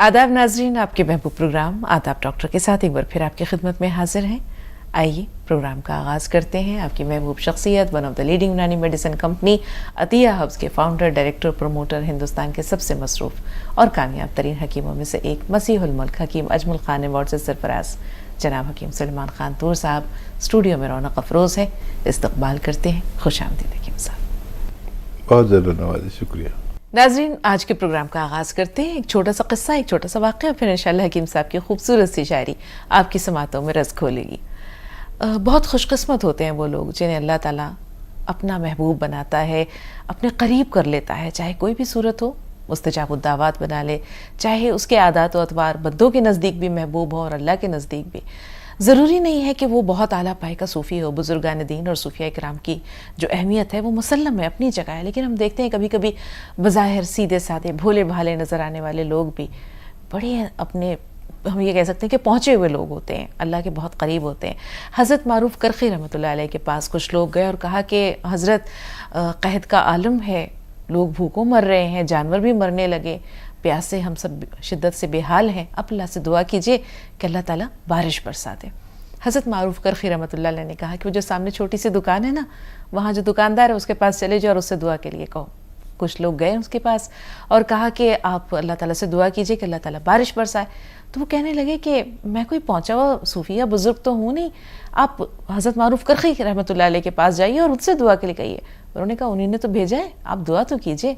आदाब नाजरीन, आपके महबूब प्रोग्राम आदाब डॉक्टर के साथ एक बार फिर आपकी खिदमत में हाजिर हैं। आइए प्रोग्राम का आगाज़ करते हैं। आपकी महबूब शख्सियत, वन ऑफ द लीडिंग यूनानी मेडिसिन कंपनी अतिया हब्स के फाउंडर, डायरेक्टर, प्रमोटर, हिंदुस्तान के सबसे मसरूफ़ और कामयाब तरीन हकीमों में से एक, मसीहुल मुल्क हकीम अजमुल खान अवार्ड से सरफराज जनाब हकीम सलमान खान तूर साहब स्टूडियो में रौनक अफरोज़ है। इस्तकबाल करते हैं। खुश आमदीद हकीम साहब। बहुत ज़्यादा नवाज़ी, शुक्रिया। नाजरीन, आज के प्रोग्राम का आगाज़ करते हैं। एक छोटा सा किस्सा, एक छोटा सा वाक़या, फिर इंशाअल्लाह हकीम साहब की खूबसूरत सी शायरी आपकी समातों में रस खोलेगी। बहुत खुशकिस्मत होते हैं वो लोग जिन्हें अल्लाह ताला अपना महबूब बनाता है, अपने करीब कर लेता है। चाहे कोई भी सूरत हो, मुस्तजाबुद्दावात बना ले, चाहे उसके आदात व अतवार बद्दों के नज़दीक भी महबूब हो और अल्लाह के नज़दीक भी। ज़रूरी नहीं है कि वो बहुत आला पाए का सूफ़ी हो। बुजुर्गान दीन और सूफिया इकराम की जो अहमियत है वो मुसल्लम है, अपनी जगह है, लेकिन हम देखते हैं कभी कभी बज़ाहिर सीधे साधे भोले भाले नज़र आने वाले लोग भी बड़े अपने, हम ये कह सकते हैं कि पहुँचे हुए लोग होते हैं, अल्लाह के बहुत करीब होते हैं। हज़रत मारूफ करखी रहमतुल्लाह अलैह के पास कुछ लोग गए और कहा कि हज़रत कहत का आलम है, लोग भूखों मर रहे हैं, जानवर भी मरने लगे, प्यास से हम सब शिद्दत से बेहाल हैं, अब अल्लाह से दुआ कीजिए कि अल्लाह ताला बारिश बरसा दे। हज़रत मारूफ करखी रहमतुल्लाह अलैह ने कहा कि वो जो सामने छोटी सी दुकान है ना, वहाँ जो दुकानदार है उसके पास चले जाओ और उससे दुआ के लिए कहो। कुछ लोग गए उसके पास और कहा कि आप अल्लाह ताला से दुआ कीजिए कि अल्लाह ताला बारिश बरसाए। तो वो कहने लगे कि मैं कोई पहुँचा हुआ सूफी या बुज़ुर्ग तो हूँ नहीं, आप हज़रत मारूफ करखी रहमतुल्लाह अलैह के पास जाइए और उनसे दुआ के लिए कहिए। उन्होंने कहा उन्हीं ने तो भेजा है, आप दुआ तो कीजिए।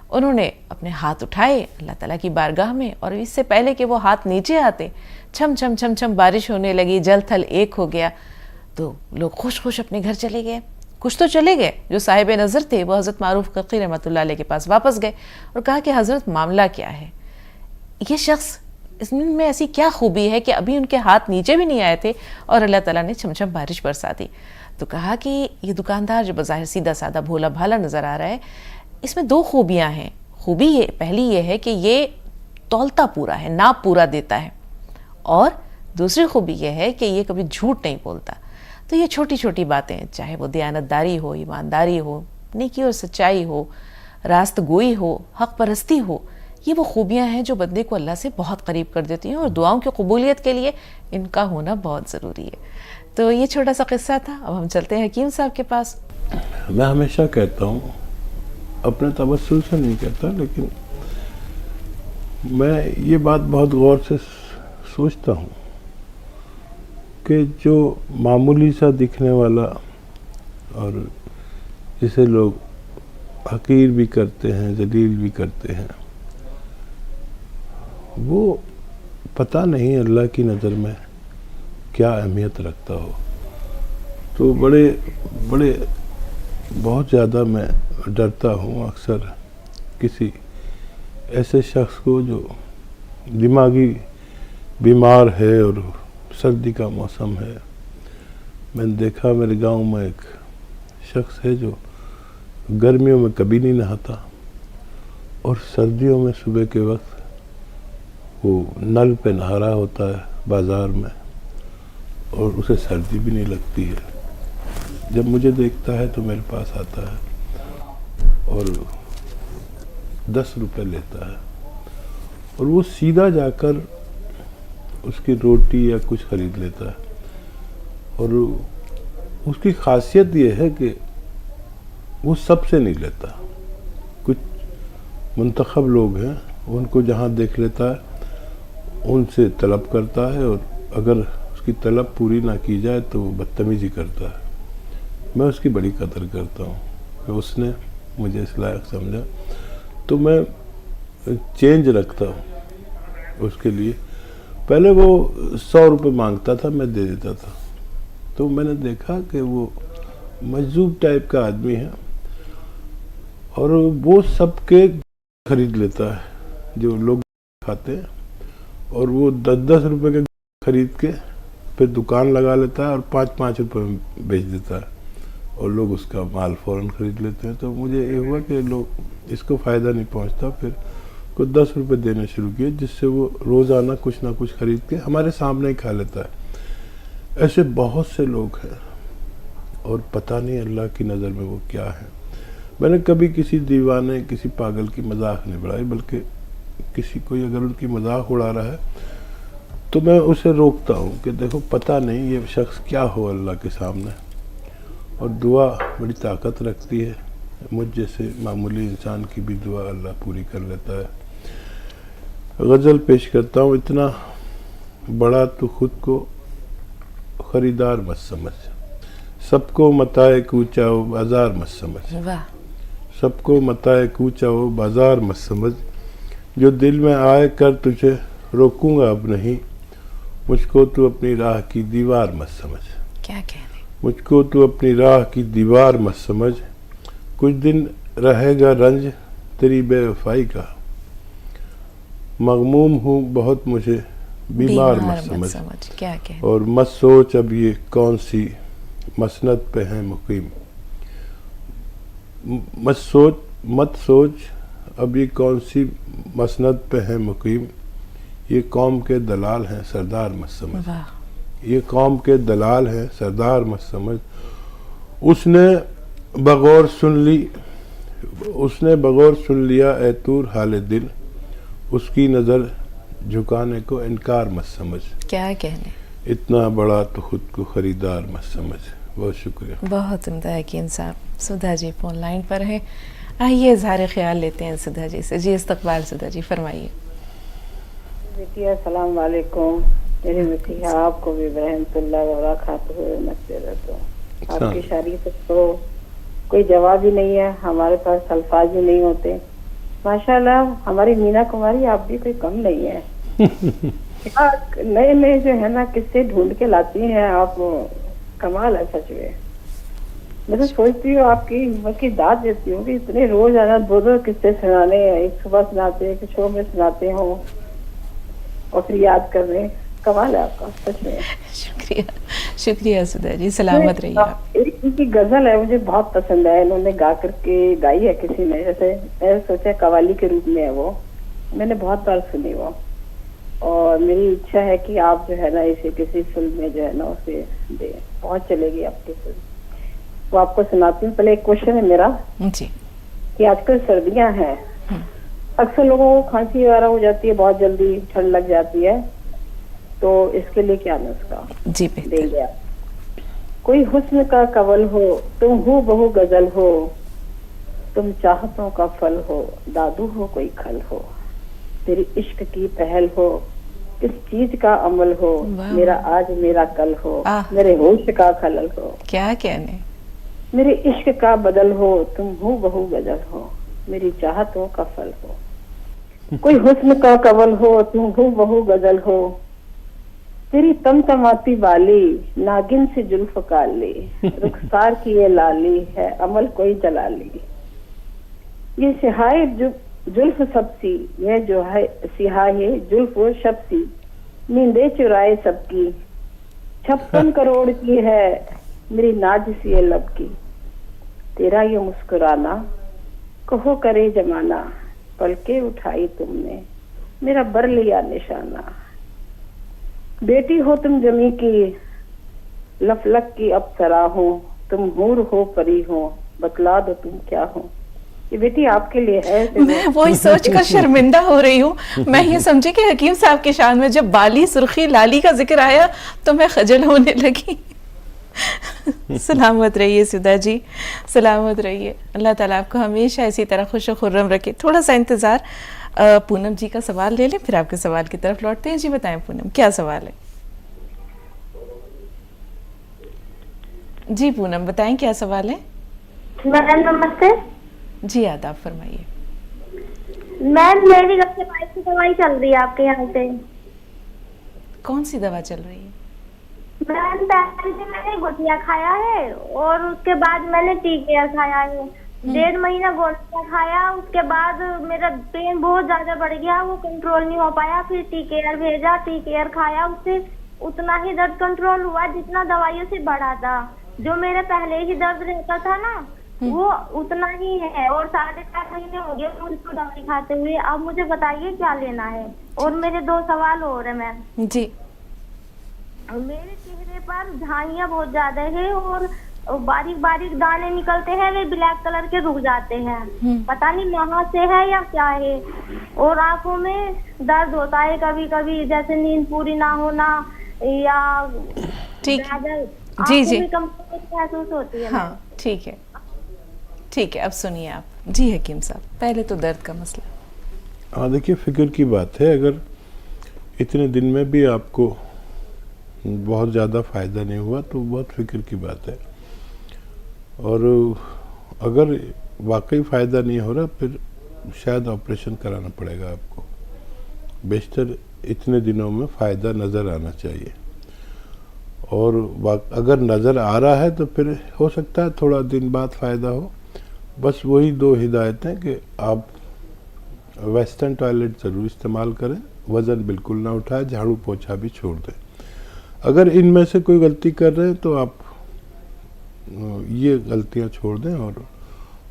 उन्होंने अपने हाथ उठाए अल्लाह ताला की बारगाह में और इससे पहले कि वो हाथ नीचे आते, छम छम छम छम बारिश होने लगी, जल थल एक हो गया। तो लोग खुश खुश अपने घर चले गए। कुछ तो चले गए, जो साहिब नज़र थे वो हज़रत मारूफ करखी रहमतुल्लाह अलैह के पास वापस गए और कहा कि हज़रत मामला क्या है, ये शख्स इसमें ऐसी क्या खूबी है कि अभी उनके हाथ नीचे भी नहीं आए थे और अल्लाह ताला ने छम छम बारिश बरसा दी। तो कहा कि ये दुकानदार जो बज़ाहिर सीधा साधा भोला भाला नज़र आ रहा है, इसमें दो खूबियाँ हैं। खूबी ये पहली ये है कि ये तौलता पूरा है, नाप पूरा देता है, और दूसरी खूबी ये है कि ये कभी झूठ नहीं बोलता। तो ये छोटी छोटी बातें, चाहे वो दयानतदारी हो, ईमानदारी हो, नेकी और सच्चाई हो, रास्तगोई हो, हक परस्ती हो, ये वो खूबियाँ हैं जो बंदे को अल्लाह से बहुत करीब कर देती हैं और दुआओं की कबूलियत के लिए इनका होना बहुत ज़रूरी है। तो ये छोटा सा किस्सा था। अब हम चलते हैं हकीम साहब के पास। मैं हमेशा कहता हूँ, अपने तवस्सुल से नहीं कहता, लेकिन मैं ये बात बहुत गौर से सोचता हूँ कि जो मामूली सा दिखने वाला और जिसे लोग हकीर भी करते हैं, जलील भी करते हैं, वो पता नहीं अल्लाह की नज़र में क्या अहमियत रखता हो। तो बहुत ज़्यादा मैं डरता हूँ अक्सर किसी ऐसे शख्स को जो दिमागी बीमार है और सर्दी का मौसम है। मैंने देखा मेरे गांव में एक शख्स है जो गर्मियों में कभी नहीं नहाता और सर्दियों में सुबह के वक्त वो नल पे नहा रहा होता है बाज़ार में और उसे सर्दी भी नहीं लगती है। जब मुझे देखता है तो मेरे पास आता है और 10 रुपए लेता है और वो सीधा जाकर उसकी रोटी या कुछ खरीद लेता है। और उसकी खासियत ये है कि वो सबसे नहीं लेता, कुछ मुंतखब लोग हैं, उनको जहाँ देख लेता है उनसे तलब करता है और अगर उसकी तलब पूरी ना की जाए तो वो बदतमीज़ी करता है। मैं उसकी बड़ी कदर करता हूँ कि उसने मुझे इस लायक समझा, तो मैं चेंज रखता हूँ उसके लिए। पहले वो 100 रुपये मांगता था, मैं दे देता था। तो मैंने देखा कि वो मजजूब टाइप का आदमी है और वो सबके खरीद लेता है जो लोग खाते हैं, और वो 10-10 रुपये के खरीद के फिर दुकान लगा लेता है और 5-5 रुपये में बेच देता है और लोग उसका माल फ़ौरन ख़रीद लेते हैं। तो मुझे ये हुआ कि लोग इसको फ़ायदा नहीं पहुंचता, फिर को 10 रुपये देने शुरू किए, जिससे वो रोज़ाना कुछ ना कुछ ख़रीद के हमारे सामने ही खा लेता है। ऐसे बहुत से लोग हैं और पता नहीं अल्लाह की नज़र में वो क्या है। मैंने कभी किसी दीवाने, किसी पागल की मजाक नहीं बढ़ाई, बल्कि किसी कोई अगर उनकी मजाक उड़ा रहा है तो मैं उसे रोकता हूँ कि देखो पता नहीं ये शख्स क्या हो अल्लाह के सामने, और दुआ बड़ी ताकत रखती है। मुझ जैसे मामूली इंसान की भी दुआ अल्लाह पूरी कर लेता है। गज़ल पेश करता हूँ। इतना बड़ा तो खुद को ख़रीदार मत समझ, सबको मताए कूचा हो बाज़ार मत समझ। वाह। सबको मताए कूचा हो बाज़ार मत समझ, जो दिल में आए कर तुझे रोकूंगा अब नहीं, मुझको तू अपनी राह की दीवार मत समझ। क्या कहने। मुझको तू अपनी राह की दीवार मत समझ, कुछ दिन रहेगा रंज तेरी बेवफाई का, मगमूम हूँ बहुत मुझे बीमार मत समझ। क्या कहने। और मत सोच अब ये कौन सी मसनद पे है मुकीम, मत सोच अब ये कौन सी मसनद पे है मुकीम, ये कौम के दलाल हैं सरदार मत समझ। ये कौम के दलाल हैं सरदार मत समझ। उसने बगौर सुन लिया ए तूर हाले दिल, उसकी नज़र झुकाने को इनकार मत समझ। क्या कहने। इतना बड़ा तो खुद को खरीदार मत समझ। बहुत शुक्रिया। बहुत उम्दा हकीम साहब। सुधा जी फोन लाइन पर हैं, आइए इज़हार ख्याल लेते हैं सुधा जी से। जी इस्तकबाल सुधा जी, फरमाइए। बेटिया अस्सलाम वालेकुम। मेरे मसीहा आपको भी रहमतुल्लाह व बरकातहू मग़फ़िरत हो। आपकी शायरी तो कोई जवाब ही नहीं है, हमारे पास अल्फाज भी नहीं होते। माशाल्लाह हमारी मीना कुमारी आप भी कोई कम नहीं है। नए नए जो है ना किस्से ढूंढ के लाती हैं आप, कमाल है सच में। मैं तो सोचती हूँ आपकी हिम्मत की दाद देती हूँ कि इतने रोज आना 2-2 किस्से सुनाने, एक सुबह सुनाते एक शो में सुनाते हो और फिर याद कर रहे। कमाल है आपका सच में। शुक्रिया सुधा जी, सलामत रहिए आप। एक उनकी गजल है मुझे बहुत पसंद है, इन्होंने गा करके गाई है किसी ने, जैसे मैंने सोचा कवाली के रूप में है वो, मैंने बहुत बार सुनी वो, और मेरी इच्छा है कि आप जो है ना इसे किसी फिल्म में जो है ना उसे दे, बहुत चलेगी आपकी फिल्म। वो आपको सुनाती हूँ। पहले एक क्वेश्चन है मेरा जी कि आजकल सर्दियां हैं, अक्सर लोगों को खांसी वगैरह हो जाती है, बहुत जल्दी ठंड लग जाती है, तो इसके लिए क्या नुस्खा जी देंगे आप? कोई हुस्न का कवल हो, तुम हो बहु गजल हो, तुम चाहतों का फल हो, दादू हो कोई खल हो, तेरी इश्क की पहल हो, किस चीज का अमल हो, मेरा आज मेरा कल हो, मेरे होश का खलल हो। क्या कहने। मेरे इश्क का बदल हो, तुम हो बहु गजल हो, मेरी चाहतों का फल हो। कोई हुस्न का कवल हो, तुम हो बहु गजल हो, तेरी तमतमाती वाली नागिन से जुल्फ काली, रुखसार की ये लाली है अमल कोई जलाली, ये सिहाए जुल्फ सबसी, यह जो है सिहाए जुल्फ शबसी, नींदे चुराए सबकी, 56 करोड़ की है मेरी नाज सी ये लब की, तेरा ये मुस्कुराना कहो करे जमाना, पलके उठाई तुमने मेरा बर लिया निशाना, बेटी हो तुम जमी की लफलक की अप्सरा हो, तुम हूर हो परी हो, बतला दो तुम क्या हो। ये बेटी आपके लिए है। मैं वही सोच कर शर्मिंदा हो रही हूँ। मैं ये समझी कि हकीम साहब के शान में जब बाली सुर्खी लाली का जिक्र आया तो मैं खजल होने लगी। सलामत रहिए सुधा जी, सलामत रहिए। अल्लाह ताला आपको हमेशा इसी तरह खुश खुर्रम रखे। थोड़ा सा इंतज़ार, पूनम जी का सवाल ले लें, फिर आपके सवाल की तरफ लौटते हैं। जी बताएं पूनम, क्या सवाल है? जी पूनम बताएं क्या सवाल है? मैम नमस्ते। जी आदाब, फरमाइए। मैम मेरी कब से पाइप की दवाई चल रही है आपके यहाँ से। कौन सी दवा चल रही है? मैम पहले से मैंने गुटिया खाया है और उसके बाद मैंने टीकेयर खाया है, 1.5 महीना गोलियां खाया, उसके बाद मेरा पेन बहुत ज्यादा बढ़ गया, वो कंट्रोल नहीं हो पाया, फिर टीकेयर भेजा, टीकेयर खाया, उससे उतना ही दर्द कंट्रोल हुआ जितना दवाइयों से बढ़ा था। जो मेरे पहले ही दर्द रहता था ना वो उतना ही है, और 4.5 महीने हो गए मुझको दवाई खाते हुए। अब मुझे बताइए क्या लेना है। और मेरे 2 सवाल और है मैम। जी। मेरे चेहरे पर झाइयाँ बहुत ज्यादा है और और बारीक बारीक दाने निकलते हैं, वे ब्लैक कलर के रुक जाते हैं। पता नहीं वहाँ से है या क्या है। और आंखों में दर्द होता है कभी कभी, जैसे नींद पूरी ना होना या ठीक ज़्यादा जी आंखों जी में कमजोरी महसूस होती है। हाँ ठीक है, ठीक है। अब सुनिए आप जी हकीम साहब, पहले तो दर्द का मसला। हाँ देखिए, फिक्र की बात है। अगर इतने दिन में भी आपको बहुत ज़्यादा फ़ायदा नहीं हुआ तो बहुत फिक्र की बात है। और अगर वाकई फ़ायदा नहीं हो रहा फिर शायद ऑपरेशन कराना पड़ेगा आपको। बेशतर इतने दिनों में फ़ायदा नज़र आना चाहिए। और अगर नज़र आ रहा है तो फिर हो सकता है थोड़ा दिन बाद फ़ायदा हो। बस वही 2 हिदायतें कि आप वेस्टर्न टॉयलेट ज़रूर इस्तेमाल करें, वज़न बिल्कुल ना उठाएं, झाड़ू पोछा भी छोड़ दें। अगर इनमें से कोई गलती कर रहे हैं तो आप ये गलतियां छोड़ दें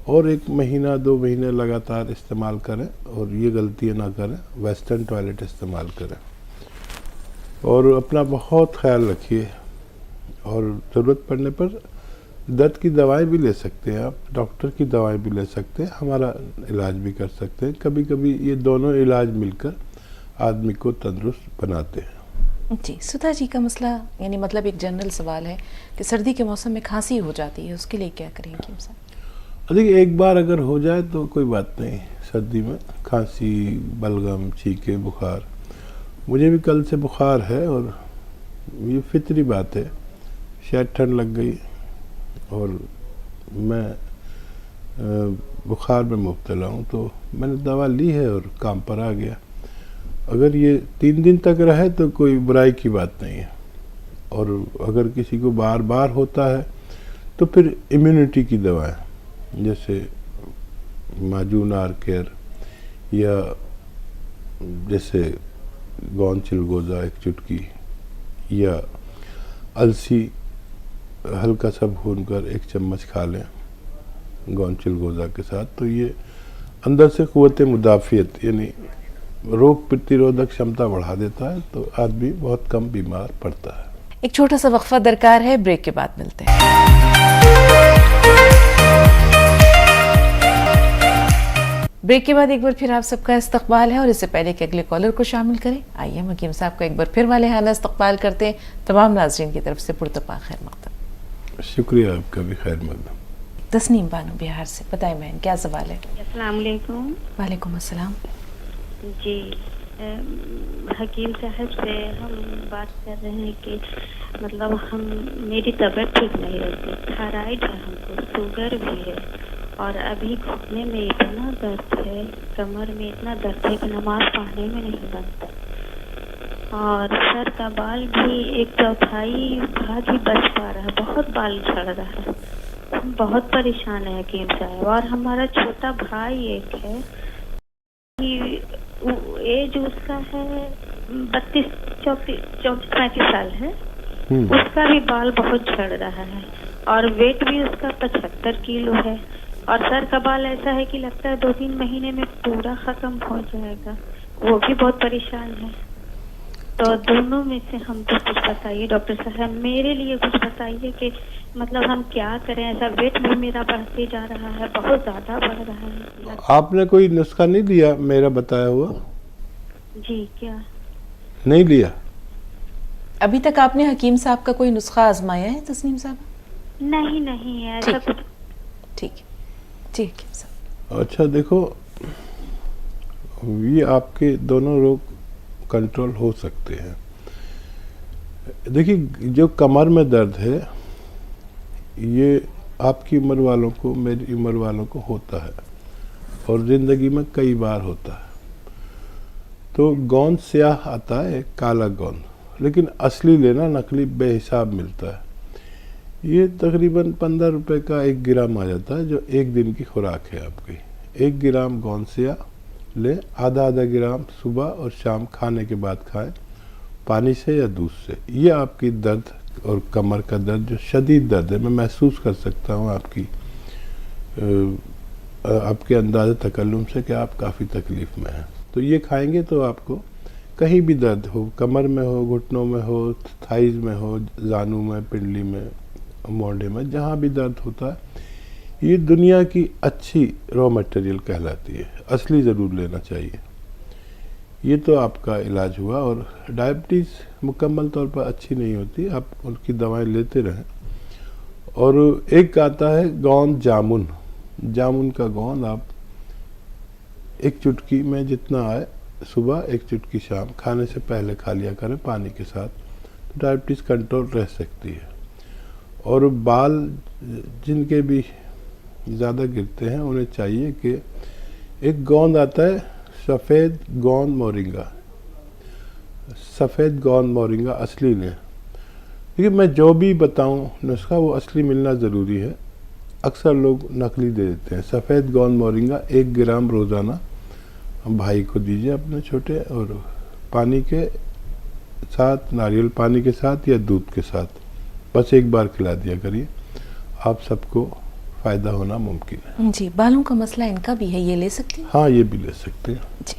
और 1 महीना 2 महीने लगातार इस्तेमाल करें और ये गलतियां ना करें, वेस्टर्न टॉयलेट इस्तेमाल करें। और अपना बहुत ख्याल रखिए। और ज़रूरत पड़ने पर दर्द की दवाई भी ले सकते हैं आप, डॉक्टर की दवाई भी ले सकते हैं, हमारा इलाज भी कर सकते हैं। कभी कभी ये दोनों इलाज मिलकर आदमी को तंदुरुस्त बनाते हैं। जी, सुधा जी का मसला, यानी मतलब एक जनरल सवाल है कि सर्दी के मौसम में खांसी हो जाती है, उसके लिए क्या करें हकीम साहब? देखिए, एक बार अगर हो जाए तो कोई बात नहीं। सर्दी में खांसी, बलगम, छींके, बुखार, मुझे भी कल से बुखार है और ये फितरी बात है। शायद ठंड लग गई और मैं बुखार में मुब्तला हूँ, तो मैंने दवा ली है और काम पर आ गया। अगर ये 3 दिन तक रहे तो कोई बुराई की बात नहीं है। और अगर किसी को बार बार होता है तो फिर इम्यूनिटी की दवाएं, जैसे माजून आर केयर या जैसे गौन चिलगोज़ा 1 चुटकी, या अलसी हल्का सा भूनकर 1 चम्मच खा लें गौन चिलगोज़ा के साथ, तो ये अंदर से क़ुव्वत मुदाफ़ियत यानी रोग प्रतिरोधक क्षमता बढ़ा देता है, तो आदमी बहुत कम बीमार पड़ता है। एक छोटा सा वक्फा दरकार है, ब्रेक के बाद मिलते हैं। ब्रेक के बाद एक बार फिर आप सबका इस्तकबाल है और इससे पहले कि अगले कॉलर को शामिल करें, आइए हम हकीम साहब का एक बार फिर वाले हाना इस्तकबाल करते हैं। तमाम नाज़रीन की तरफ से पुरतपा खैर मक़दम। शुक्रिया, आपका भी खैर मक़दम। तस्नीम बानो बिहार से, बताएं बहन क्या सवाल है? अस्सलाम वालेकुम। वालेकुम अस्सलाम। जी, हकीम साहब से हम बात कर रहे हैं कि मतलब मेरी तबीयत ठीक नहीं रहती, थायराइड है, हमको शुगर भी है और अभी घुटने में इतना दर्द है, कमर में इतना दर्द है कि नमाज पढ़ने में नहीं बनता। और सर का बाल भी 1/4 भाग ही बच पा रहा है, बहुत बाल झड़ रहा है। हम बहुत परेशान है हकीम साहब। और हमारा छोटा भाई एक है, एज उसका है 32, 34, 35 साल है। उसका भी बाल बहुत झड़ रहा है और वेट भी उसका 75 किलो है। और सर का बाल ऐसा है कि लगता है 2-3 महीने में पूरा खत्म हो जाएगा। वो भी बहुत परेशान है। तो दोनों में से हमको कुछ बताइए डॉक्टर साहब, मेरे लिए कुछ बताइए कि मतलब हम क्या करें। ऐसा वेट भी मेरा बढ़ते जा रहा है, बहुत ज़्यादा बढ़ रहा है। आपने कोई नुस्खा नहीं लिया मेरा बताया हुआ? जी, क्या नहीं लिया? अभी तक आपने हकीम साहब का कोई नुस्खा आजमाया है तस्नीम साहब? नहीं है ऐसा कुछ। ठीक है जी हकीम साहब। अच्छा देखो, ये आपके दोनों रोग कंट्रोल हो सकते हैं। देखिए, जो कमर में दर्द है ये आपकी उम्र वालों को, मेरी उम्र वालों को होता है और ज़िंदगी में कई बार होता है। तो गोंद स्याह आता है, एक काला गोंद, लेकिन असली लेना नकली बेहिसाब मिलता है। ये तकरीबन 15 रुपए का 1 ग्राम आ जाता है, जो 1 दिन की खुराक है आपकी। 1 ग्राम गोंद स्याह ले, आधा ग्राम सुबह और शाम खाने के बाद खाएं, पानी से या दूध से। ये आपकी दर्द और कमर का दर्द जो शदीद दर्द है, मैं महसूस कर सकता हूँ आपके अंदाज़े तकल्लुम से कि आप काफ़ी तकलीफ़ में हैं। तो ये खाएंगे तो आपको कहीं भी दर्द हो, कमर में हो, घुटनों में हो, थाइज़ में हो, जानू में, पिंडली में, मोंढे में, जहाँ भी दर्द होता है, ये दुनिया की अच्छी रॉ मटेरियल कहलाती है, असली ज़रूर लेना चाहिए। ये तो आपका इलाज हुआ। और डायबिटीज़ मुकम्मल तौर पर अच्छी नहीं होती, आप उनकी दवाएं लेते रहें। और एक आता है गोंद जामुन, जामुन का गोंद आप एक चुटकी में जितना आए सुबह, एक चुटकी शाम, खाने से पहले खा लिया करें पानी के साथ, तो डायबिटीज़ कंट्रोल रह सकती है। और बाल जिनके भी ज़्यादा गिरते हैं उन्हें चाहिए कि एक गोंद आता है सफ़ेद गोंद मोरिंगा, सफ़ेद गोंद मोरिंगा असली लें। देखिए मैं जो भी बताऊं नुस्खा वो असली मिलना ज़रूरी है, अक्सर लोग नकली दे देते हैं। सफ़ेद गोंद मोरिंगा 1 ग्राम रोज़ाना भाई को दीजिए अपने छोटे, और पानी के साथ, नारियल पानी के साथ या दूध के साथ, बस एक बार खिला दिया करिए, आप सबको फ़ायदा होना मुमकिन है। जी, बालों का मसला इनका भी है, ये ले सकती हैं? हाँ, ये भी ले सकते हैं। जी,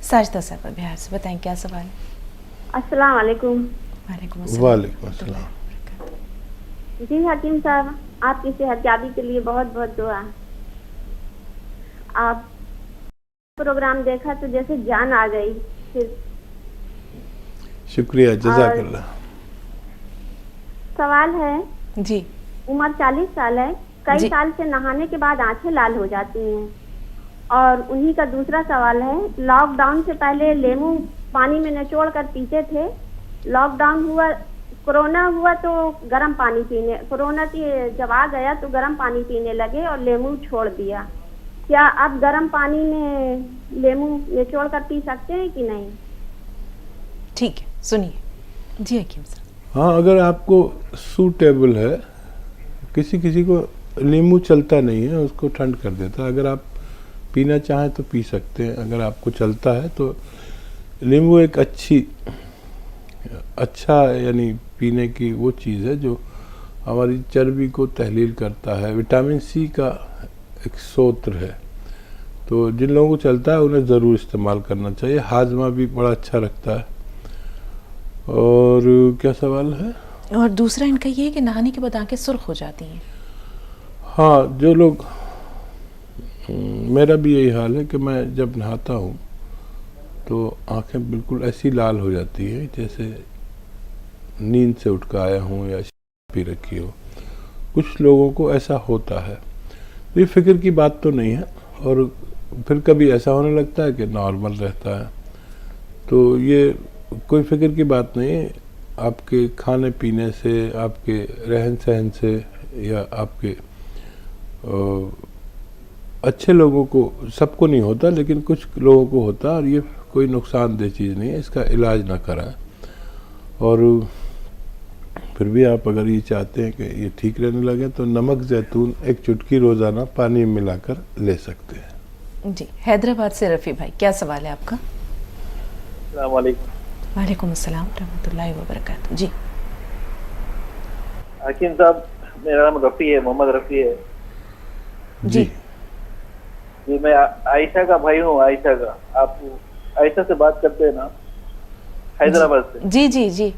साजिदा साहब बिहार से, बताएं क्या सवाल है? अस्सलाम वालेकुम। वालेकुम अस्सलाम। वालेकुम अस्सलाम। जी हकीम साहब, आपकी सेहतयाबी के लिए बहुत बहुत दुआ। आप प्रोग्राम देखा तो जैसे जान आ गई। फिर शुक्रिया, जज़ाकल्लाह। सवाल है, जी उम्र 40 साल है, कई जी। साल से नहाने के बाद आंखें लाल हो जाती हैं। और उन्हीं का दूसरा सवाल है, लॉकडाउन से पहले लेमू पानी में निचोड़ कर पीते थे, लॉकडाउन हुआ, कोरोना हुआ तो गर्म पानी पीने, कोरोना की जब आ गया तो गर्म पानी पीने लगे और लेमू छोड़ दिया। क्या आप गर्म पानी में लेमू निचोड़ कर पी सकते हैं कि नहीं? ठीक है, सुनिए। जी हकीम साहब। हाँ, अगर आपको सूटेबल है, किसी किसी को नींबू चलता नहीं है, उसको ठंड कर देता है, अगर आप पीना चाहें तो पी सकते हैं। अगर आपको चलता है तो नींबू एक अच्छा यानी पीने की वो चीज़ है जो हमारी चर्बी को तहलील करता है, विटामिन सी का एक स्रोत है। तो जिन लोगों को चलता है उन्हें ज़रूर इस्तेमाल करना चाहिए, हाजमा भी बड़ा अच्छा रखता है। और क्या सवाल है? और दूसरा इनका ये है कि नहाने के बाद आंखें सुर्ख हो जाती हैं। हाँ, जो लोग, मेरा भी यही हाल है कि मैं जब नहाता हूँ तो आंखें बिल्कुल ऐसी लाल हो जाती है जैसे नींद से उठ कर आया हूँ या पी रखी हो। कुछ लोगों को ऐसा होता है, ये फिक्र की बात तो नहीं है। और फिर कभी ऐसा होने लगता है कि नॉर्मल रहता है, तो ये कोई फिक्र की बात नहीं है। आपके खाने पीने से, आपके रहन सहन से, या आपके अच्छे लोगों को, सबको नहीं होता लेकिन कुछ लोगों को होता है, और ये कोई नुकसानदेह चीज़ नहीं है, इसका इलाज ना कराएं। और फिर भी आप अगर ये चाहते हैं कि ये ठीक रहने लगे तो नमक जैतून 1 चुटकी रोज़ाना पानी में मिलाकर ले सकते हैं। जी, हैदराबाद से रफ़ी भाई, क्या सवाल है आपका? अस्सलाम वालेकुम। वालेकुम अस्सलाम रहमतुल्लाहि व बरकातहू। जी हकीम साहब, मेरा नाम रफ़ी है, मोहम्मद रफ़ी है। जी जी, मैं आयशा का भाई हूँ, आयशा का। आप आयशा से बात करते हैं ना, हैदराबाद से? जी जी जी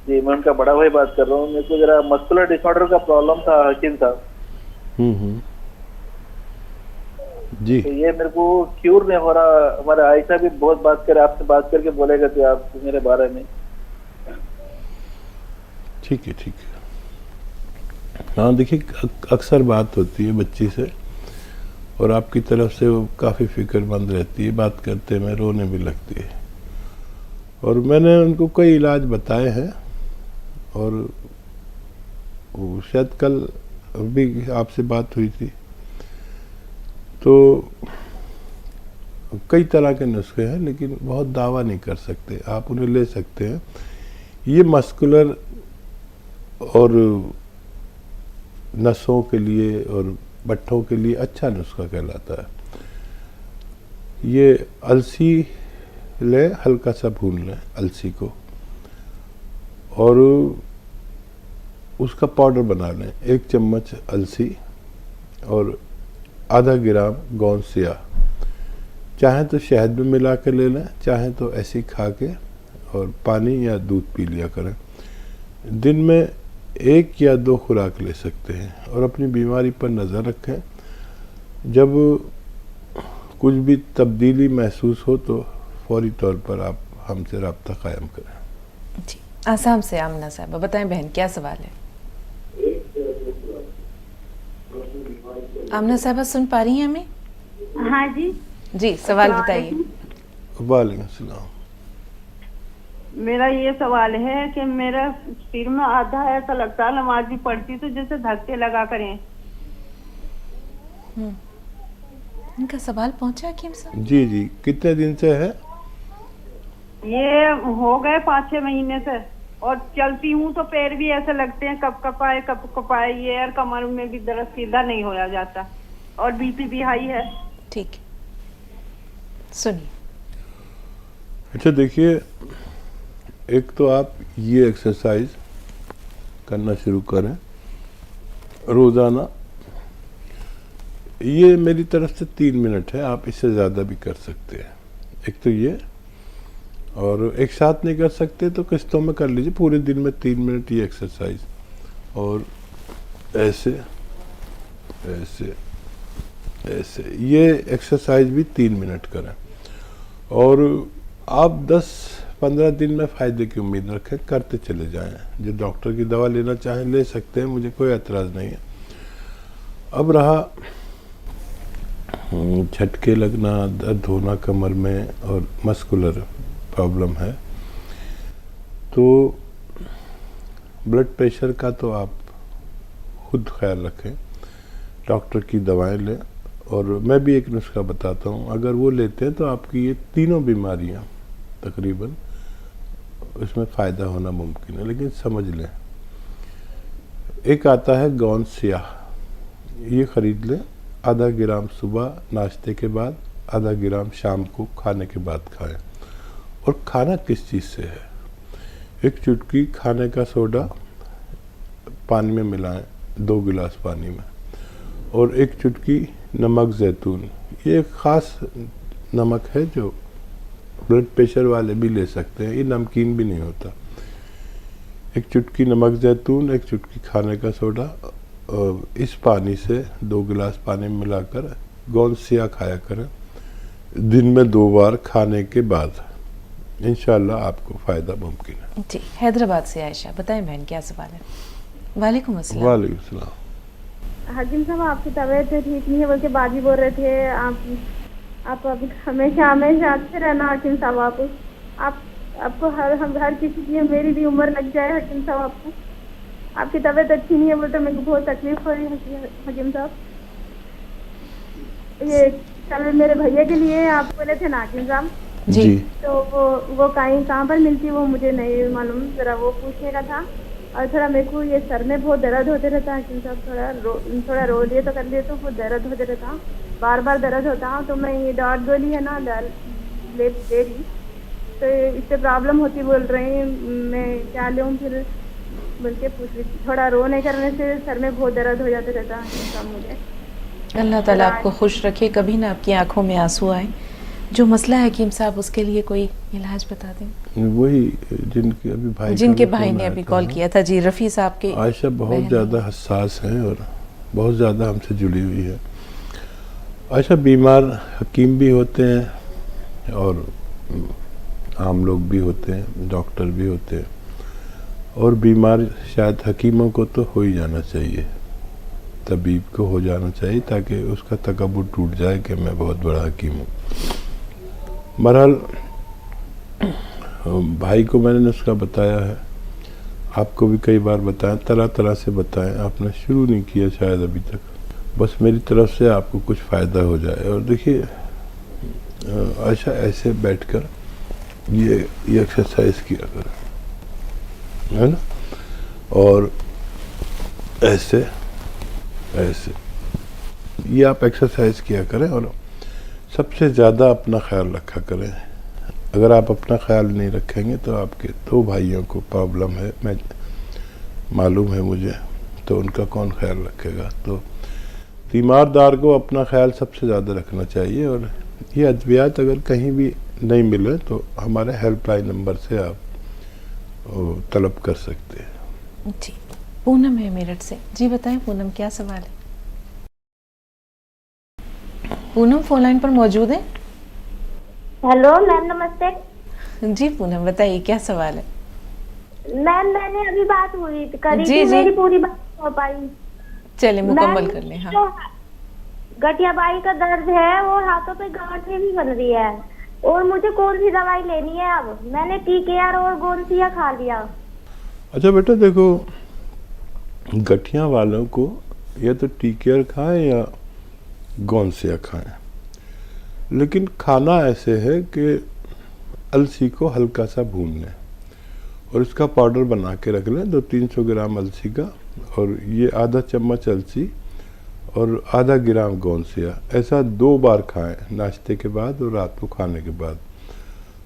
जी, मैं उनका बड़ा भाई बात कर रहा हूँ। मेरे को जरा मस्कुलर डिसऑर्डर का प्रॉब्लम था हकीम साहब। जी, तो ये मेरे को क्यूर नहीं हो रहा। हमारे आयशा भी बहुत बात करे, आपसे बात करके बोलेगा थे आप मेरे बारे में। ठीक है, ठीक है। हाँ, देखिए अक्सर बात होती है बच्ची से और आपकी तरफ से वो काफ़ी फिक्रमंद रहती है, बात करते में रोने भी लगती है। और मैंने उनको कई इलाज बताए हैं, और वो शायद कल भी आपसे बात हुई थी। तो कई तरह के नुस्खे हैं, लेकिन बहुत दावा नहीं कर सकते। आप उन्हें ले सकते हैं। ये मस्कुलर और नसों के लिए और बट्ठों के लिए अच्छा नुस्खा कहलाता है। ये अलसी ले, हल्का सा भून लें अलसी को, और उसका पाउडर बना लें। 1 चम्मच अलसी और आधा ग्राम गोंद सिया, चाहे तो शहद में मिला के ले लें, चाहे तो ऐसे ही खा के और पानी या दूध पी लिया करें। दिन में 1 या 2 खुराक ले सकते हैं और अपनी बीमारी पर नज़र रखें। जब कुछ भी तब्दीली महसूस हो तो फौरी तौर पर आप हमसे रब्ता कायम करें। जी, आसाम से आमना साहबा, बताएं बहन क्या सवाल है? आमना साहबा सुन पा रही हैं हमें? हाँ जी, जी, सवाल बताइए। वालेकुम सलाम। मेरा ये सवाल है कि मेरा सिर में आधा ऐसा लगता है, नमाज भी पढ़ती तो जैसे धक्के लगा करें। इनका सवाल पहुंचा हकीम साहब? जी जी, कितने दिन से है? ये हो गए 5-6 महीने से, और चलती हूँ तो पैर भी ऐसे लगते हैं कप कपाए ये, और कमर में भी दर्द, सीधा नहीं होया जाता, और बीपी भी हाई है। ठीक है, सुनिए। अच्छा देखिए, एक तो आप ये एक्सरसाइज करना शुरू करें रोज़ाना। ये मेरी तरफ से 3 मिनट है, आप इससे ज़्यादा भी कर सकते हैं। एक तो ये, और एक साथ नहीं कर सकते तो किस्तों में कर लीजिए, पूरे दिन में 3 मिनट ये एक्सरसाइज, और ऐसे ऐसे ऐसे ये एक्सरसाइज भी 3 मिनट करें। और आप 10-15 दिन में फ़ायदे की उम्मीद रखें, करते चले जाएं। जो डॉक्टर की दवा लेना चाहें ले सकते हैं, मुझे कोई एतराज़ नहीं है। अब रहा झटके लगना, दर्द होना कमर में और मस्कुलर प्रॉब्लम है, तो ब्लड प्रेशर का तो आप खुद ख्याल रखें, डॉक्टर की दवाएं लें। और मैं भी एक नुस्खा बताता हूँ, अगर वो लेते हैं तो आपकी ये तीनों बीमारियाँ तकरीबन उसमें फ़ायदा होना मुमकिन है। लेकिन समझ लें, एक आता है गौन स्याह, ये ख़रीद लें, आधा ग्राम सुबह नाश्ते के बाद, आधा ग्राम शाम को खाने के बाद खाएं। और खाना किस चीज़ से है? एक चुटकी खाने का सोडा पानी में मिलाएं, 2 गिलास पानी में, और एक चुटकी नमक ज़ैतून। ये एक ख़ास नमक है जो ब्लड प्रेशर वाले भी ले सकते हैं, ये नमकीन भी नहीं होता। एक चुटकी नमक ज़ैतून, एक चुटकी खाने का सोडा, और इस पानी से 2 गिलास पानी में मिलाकर गौन स्याह खाया करें, दिन में 2 बार खाने के बाद। इंशाल्लाह आपको फ़ायदा मुमकिन है। जी, हैदराबाद से आयशा, बताएं बहन क्या सवाल है? वालेकुम अस्सलाम। वालेकुम सलाम। हकीम साहब, आपकी तबीयत ठीक नहीं है बोल के बात भी बोल रहे थे आप अभी हमेशा अच्छे रहना हकीम साहब। आपको हर किसी की, मेरी भी उम्र लग जाए हकीम साहब, आपकी तबीयत अच्छी नहीं है बोलते मेरे को बहुत तकलीफ हो रही है हकीम साहब। ये कल मेरे भैया के लिए आप बोले थे ना हकीम साहब जी, तो वो कहाँ पर मिलती है वो मुझे नहीं मालूम, जरा वो पूछने का था। और थोड़ा मेरे को ये सर में बहुत दर्द होते रहता है हकीम साहब, थोड़ा रो लिए तो कर लिए तो बहुत दर्द होते रहता, बार दर्द होता। तो मैं ये डॉट गोली है ना ले रही, तो इससे प्रॉब्लम होती बोल रहे हैं, मैं क्या लूँ फिर बोल के पूछ रही थी। थोड़ा रो नहीं करने से सर में बहुत दर्द हो जाते रहता है मुझे। अल्लाह ताला आपको खुश रखे, कभी ना आपकी आंखों में आंसू आए। जो मसला है हकीम साहब, उसके लिए कोई इलाज बता दें। वही जिनके भाई ने अभी कॉल किया था, जी, रफ़ी साहब के। आयशा बहुत ज़्यादा हसास हैं और बहुत ज़्यादा हमसे जुड़ी हुई है। आयशा बीमार हकीम भी होते हैं और आम लोग भी होते हैं, डॉक्टर भी होते हैं, और बीमार शायद हकीमों को तो हो ही जाना चाहिए, तबीब को हो जाना चाहिए, ताकि उसका तकब्बुर टूट जाए कि मैं बहुत बड़ा हकीम हूँ। बहरहाल भाई को मैंने नुस्खा बताया है, आपको भी कई बार बताया, तरह तरह से बताएं, आपने शुरू नहीं किया शायद अभी तक। बस मेरी तरफ से आपको कुछ फ़ायदा हो जाए। और देखिए आयशा, ऐसे बैठकर ये एक्सरसाइज किया करें, है ना, और ऐसे ऐसे ये आप एक्सरसाइज किया करें। और सबसे ज़्यादा अपना ख्याल रखा करें। अगर आप अपना ख्याल नहीं रखेंगे तो आपके 2 भाइयों को प्रॉब्लम है, मैं मालूम है मुझे, तो उनका कौन ख्याल रखेगा। तो तीमारदार को अपना ख्याल सबसे ज़्यादा रखना चाहिए। और ये अद्वियात अगर कहीं भी नहीं मिले तो हमारे हेल्पलाइन नंबर से आप तलब कर सकते हैं। जी, पूनम है मेरठ से। जी बताएं पूनम, क्या सवाल है? पूनम फोन लाइन पर मौजूद है? हेलो मैम, नमस्ते जी पूनम बताइए क्या सवाल है? मैम। मैंने अभी बात करी जी, थी, जी। मेरी पूरी बात नहीं हो पाई। चले मुकम्मल मैम, कर लें। हाँ जो गठियाबाई का दर्द है और हाथों पे गांठें भी बन रही है, और मुझे कौन सी दवाई लेनी है? अब मैंने टी-केयर और गोंसिया खा लिया। अच्छा बेटा देखो, गठिया वालों को या तो टी-केयर खाएं या गोंसिया खाएं, लेकिन खाना ऐसे है कि अलसी को हल्का सा भून लें और इसका पाउडर बना के रख लें, 200-300 ग्राम अलसी का, और ये आधा चम्मच अलसी और आधा ग्राम गोंसिया, ऐसा 2 बार खाएं, नाश्ते के बाद और रात को खाने के बाद।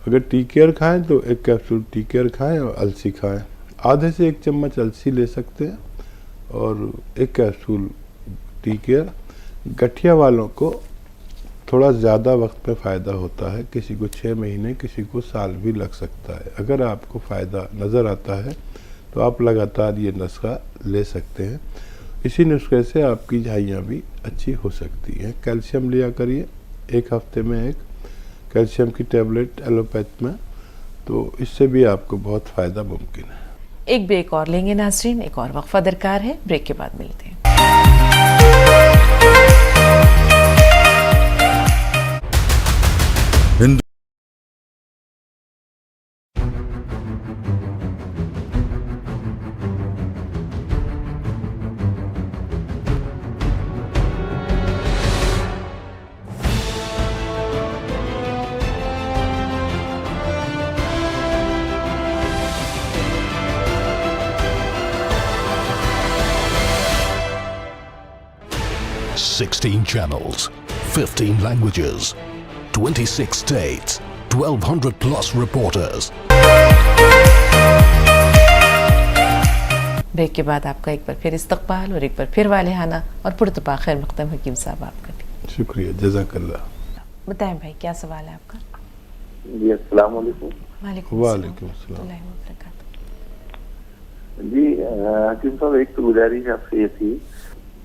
अगर टी-केयर खाएं तो 1 कैप्सूल टी-केयर खाएं और अलसी खाएं। आधे से 1 चम्मच अलसी ले सकते हैं और 1 कैप्सूल टी-केयर। गठिया वालों को थोड़ा ज़्यादा वक्त में फ़ायदा होता है, किसी को 6 महीने, किसी को साल भी लग सकता है। अगर आपको फ़ायदा नज़र आता है तो आप लगातार ये नुस्खा ले सकते हैं। इसी नुस्खे से आपकी झाइयाँ भी अच्छी हो सकती हैं। कैल्शियम लिया करिए, 1 हफ्ते में 1 कैल्शियम की टैबलेट एलोपैथ में, तो इससे भी आपको बहुत फ़ायदा मुमकिन है। एक ब्रेक और लेंगे नाज़रीन, एक और वक्फा दरकार है, ब्रेक के बाद मिलते हैं। Sixteen channels, 15 languages, 26 states, 1,200 plus reporters. Break के बाद आपका एक बार फिर इस्तकबाल और एक बार फिर वालेहाना और पुरतपा खैर मक़दम हकीम साहब आपका भी। शुक्रिया, जज़ाकल्लाह। बताएं भाई क्या सवाल है आपका? जी अस्सलाम वालेकुम। वालेकुम वालेकुम अस्सलाम। अस्सलाम। जी हकीम साहब, एक तो गुजारिश आपसे ये थी,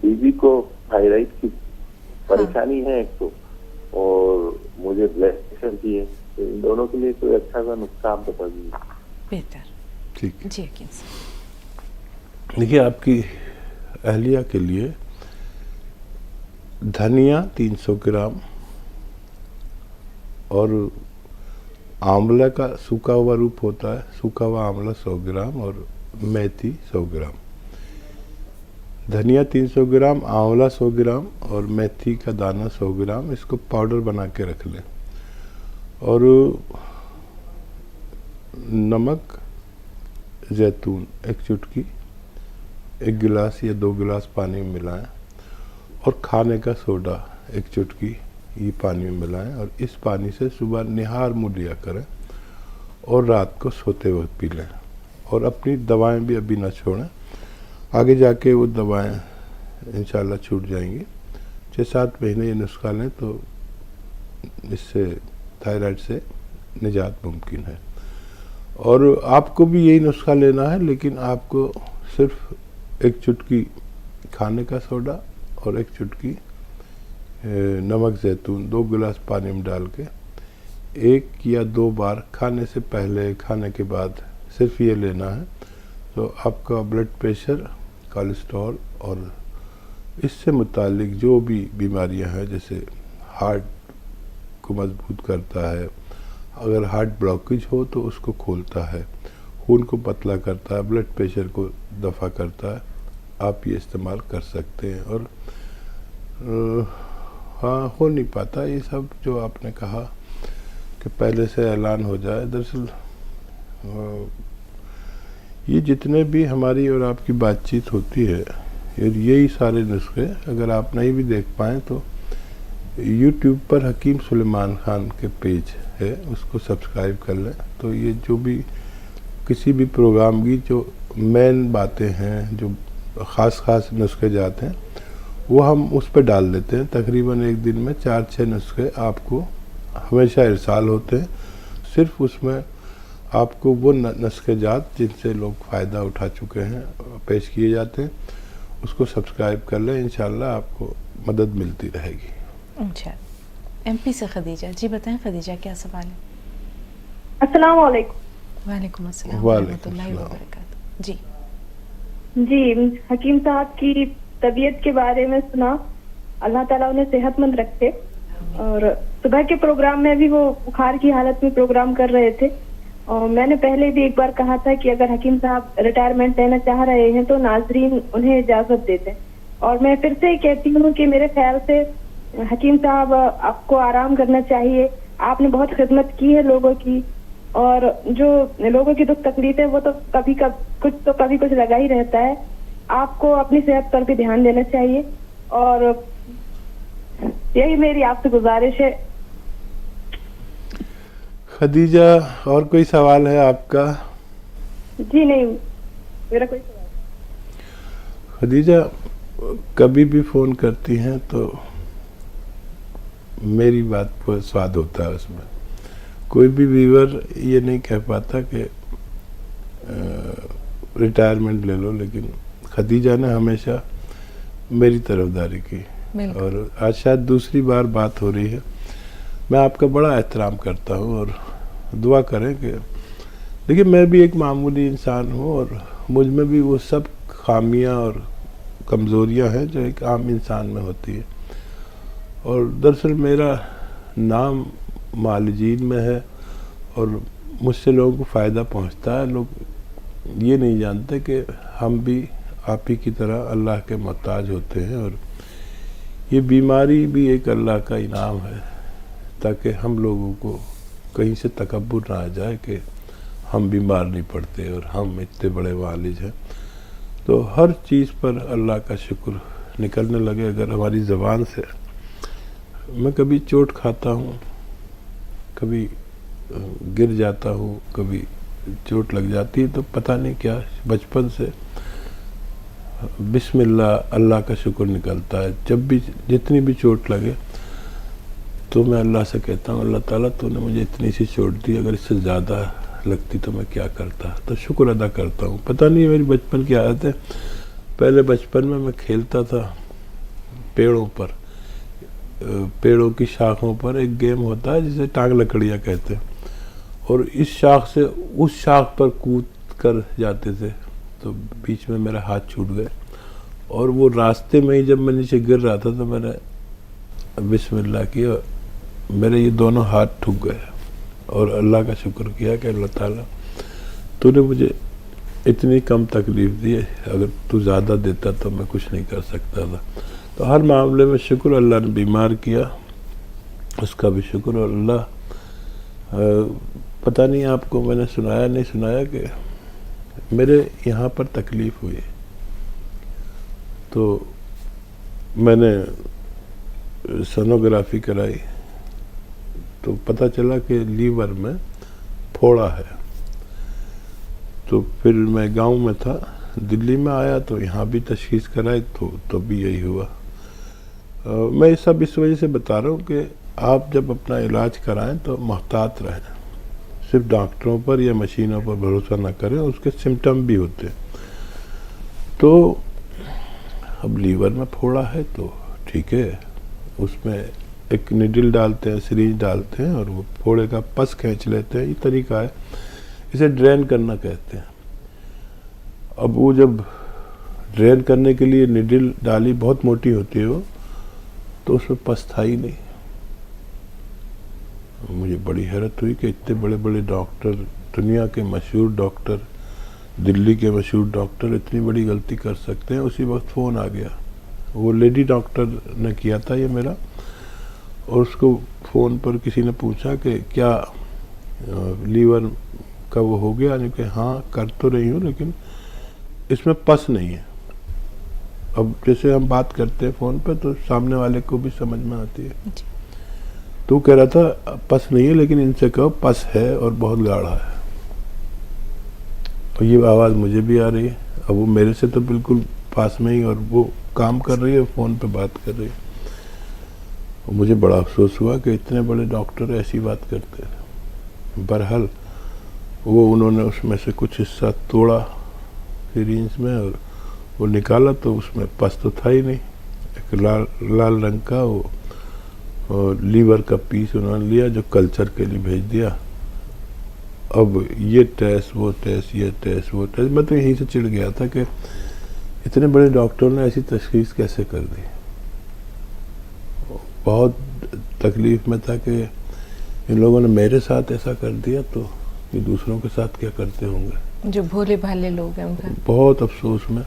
बीवी को थायराइड की परेशानी है एक तो, और मुझे ब्लड प्रेशर भी है, तो इन दोनों के लिए कोई अच्छा सा नुस्खा आप बता दीजिए। बेहतर। ठीक है, जी हकीम साहब। देखिए आपकी अहलिया के लिए धनिया 300 ग्राम और आंवला का सूखा हुआ रूप होता है, सूखा हुआ आंवला 100 ग्राम और मेथी 100 ग्राम। धनिया 300 ग्राम, आंवला 100 ग्राम और मेथी का दाना 100 ग्राम, इसको पाउडर बना के रख लें। और नमक, जैतून 1 चुटकी 1 गिलास या 2 गिलास पानी में मिलाएं, और खाने का सोडा 1 चुटकी ये पानी में मिलाएं, और इस पानी से सुबह निहार मुँह लिया करें और रात को सोते वक्त पी लें। और अपनी दवाएं भी अभी ना छोड़ें, आगे जाके वो दवाएं इंशाल्लाह छूट जाएंगी। 6-7 महीने ये नुस्खा लें तो इससे थायराइड से निजात मुमकिन है। और आपको भी यही नुस्खा लेना है, लेकिन आपको सिर्फ 1 चुटकी खाने का सोडा और 1 चुटकी नमक जैतून 2 गिलास पानी में डाल के 1 या 2 बार खाने से पहले, खाने के बाद सिर्फ ये लेना है, तो आपका ब्लड प्रेशर, कोलेस्ट्रॉल और इससे मुतालिक जो भी बीमारियां हैं, जैसे हार्ट को मजबूत करता है, अगर हार्ट ब्लॉकेज हो तो उसको खोलता है, खून को पतला करता है, ब्लड प्रेशर को दफ़ा करता है, आप ये इस्तेमाल कर सकते हैं। और हाँ, हो नहीं पाता ये सब जो आपने कहा कि पहले से ऐलान हो जाए। दरअसल ये जितने भी हमारी और आपकी बातचीत होती है, यही सारे नुस्खे अगर आप नहीं भी देख पाएँ तो YouTube पर हकीम सुलेमान खान के पेज है, उसको सब्सक्राइब कर लें। तो ये जो भी किसी भी प्रोग्राम की जो मेन बातें हैं, जो ख़ास नुस्खे जाते हैं, वो हम उस पर डाल देते हैं। तकरीबन एक दिन में 4-6 नुस्खे आपको हमेशा इरसाल होते हैं। सिर्फ उसमें आपको वो नुस्खे जात जिनसे लोग फ़ायदा उठा चुके हैं पेश किए जाते हैं, उसको सब्सक्राइब कर लें, इंशाल्लाह आपको मदद मिलती रहेगी इंशाल्लाह। एमपी से खदीजा जी, बताएं खदीजा क्या सवाल है? अस्सलाम वालेकुम। वालेकुम अस्सलाम वालेकुम रहमतुल्लाहि व अस्सलाम। बरकातहू। जी जी, हकीम साहब की तबीयत के बारे में सुना, अल्लाह ताला उन्हें सेहतमंद रखे। और सुबह के प्रोग्राम में भी वो बुखार की हालत में प्रोग्राम कर रहे थे, और मैंने पहले भी एक बार कहा था कि अगर हकीम साहब रिटायरमेंट लेना चाह रहे हैं तो नाजरीन उन्हें इजाजत देते हैं। और मैं फिर से कहती हूँ कि मेरे ख्याल से हकीम साहब आपको आराम करना चाहिए। आपने बहुत खिदमत की है लोगों की, और जो लोगों की दुख तकलीफ है वो तो कभी कुछ लगा ही रहता है। आपको अपनी सेहत पर भी ध्यान देना चाहिए, और यही मेरी आपसे गुजारिश है। खदीजा, और कोई सवाल है आपका? जी नहीं, मेरा कोई सवाल नहीं। खदीजा, कभी भी फ़ोन करती हैं तो मेरी बात पर स्वाद होता है उसमें। कोई भी व्यूअर ये नहीं कह पाता कि रिटायरमेंट ले लो, लेकिन खदीजा ने हमेशा मेरी तरफदारी की, और आज शायद दूसरी बार बात हो रही है। मैं आपका बड़ा एहतराम करता हूँ, और दुआ करें कि देखिए मैं भी एक मामूली इंसान हूँ, और मुझ में भी वो सब खामियाँ और कमज़ोरियाँ हैं जो एक आम इंसान में होती है। और दरअसल मेरा नाम मालिजीन में है, और मुझसे लोगों को फ़ायदा पहुँचता है। लोग ये नहीं जानते कि हम भी आप ही की तरह अल्लाह के मोहताज होते हैं, और ये बीमारी भी एक अल्लाह का इनाम है, ताकि हम लोगों को कहीं से तकब्बुर ना आ जाए कि हम बीमार नहीं पड़ते और हम इतने बड़े वालिज हैं। तो हर चीज़ पर अल्लाह का शुक्र निकलने लगे अगर हमारी ज़बान से। मैं कभी चोट खाता हूँ, कभी गिर जाता हूँ, कभी चोट लग जाती है, तो पता नहीं क्या बचपन से बिस्मिल्लाह अल्लाह का शुक्र निकलता है। जब भी जितनी भी चोट लगे तो मैं अल्लाह से कहता हूँ, अल्लाह ताला तूने मुझे इतनी सी चोट दी, अगर इससे ज़्यादा लगती तो मैं क्या करता। तो शुक्र अदा करता हूँ। पता नहीं मेरी बचपन की आदत है। पहले बचपन में मैं खेलता था पेड़ों पर, पेड़ों की शाखों पर एक गेम होता है जिसे टांग लकड़ियाँ कहते हैं, और इस शाख से उस शाख पर कूद कर जाते थे, तो बीच में मेरा हाथ छूट गया, और वो रास्ते में ही जब मैं नीचे गिर रहा था तो मैंने बिस्मिल्लाह किया, मेरे ये दोनों हाथ ठुक गए, और अल्लाह का शुक्र किया कि अल्लाह ताला तूने मुझे इतनी कम तकलीफ़ दी, अगर तू ज़्यादा देता तो मैं कुछ नहीं कर सकता था। तो हर मामले में शुक्र। अल्लाह ने बीमार किया उसका भी शुक्र। और अल्लाह पता नहीं आपको मैंने सुनाया नहीं सुनाया कि मेरे यहाँ पर तकलीफ़ हुई, तो मैंने सोनोग्राफी कराई तो पता चला कि लीवर में फोड़ा है। तो फिर मैं गांव में था, दिल्ली में आया तो यहाँ भी तशख़ीस कराई तो भी यही हुआ। मैं ये सब इस वजह से बता रहा हूँ कि आप जब अपना इलाज कराएं तो मोहतात रहें, सिर्फ डॉक्टरों पर या मशीनों पर भरोसा ना करें, उसके सिम्टम भी होते हैं। तो अब लीवर में फोड़ा है तो ठीक है, उसमें एक निडल डालते हैं, सिरिंज डालते हैं, और वो फोड़े का पस खींच लेते हैं। ये तरीका है, इसे ड्रेन करना कहते हैं। अब वो जब ड्रेन करने के लिए निडल डाली, बहुत मोटी होती है वो, तो उसमें पस था ही नहीं। मुझे बड़ी हैरत हुई कि इतने बड़े बड़े डॉक्टर, दुनिया के मशहूर डॉक्टर, दिल्ली के मशहूर डॉक्टर इतनी बड़ी गलती कर सकते हैं। उसी वक्त फ़ोन आ गया, वो लेडी डॉक्टर ने किया था ये मेरा, और उसको फ़ोन पर किसी ने पूछा कि क्या लीवर का वो हो गया, यानी कि हाँ कर तो रही हूँ लेकिन इसमें पस नहीं है। अब जैसे हम बात करते हैं फ़ोन पर तो सामने वाले को भी समझ में आती है। तो कह रहा था पस नहीं है, लेकिन इनसे कहो पस है और बहुत गाढ़ा है। तो ये आवाज़ मुझे भी आ रही है। अब वो मेरे से तो बिल्कुल पास में ही, और वो काम कर रही है, फ़ोन पे बात कर रही है। और मुझे बड़ा अफसोस हुआ कि इतने बड़े डॉक्टर ऐसी बात करते हैं। बहरहाल वो उन्होंने उसमें से कुछ हिस्सा तोड़ा सिरिंज में और वो निकाला तो उसमें पस तो था ही नहीं, एक लाल लाल रंग का वो और लीवर का पीस उन्होंने लिया जो कल्चर के लिए भेज दिया। अब ये टेस्ट वो टेस्ट ये टेस्ट वो टेस्ट, मैं तो यहीं से चिढ़ गया था कि इतने बड़े डॉक्टर ने ऐसी तशखीस कैसे कर दी। बहुत तकलीफ में था कि इन लोगों ने मेरे साथ ऐसा कर दिया तो ये दूसरों के साथ क्या करते होंगे। जो भोले भाले लोग हैं उनका बहुत अफसोस में।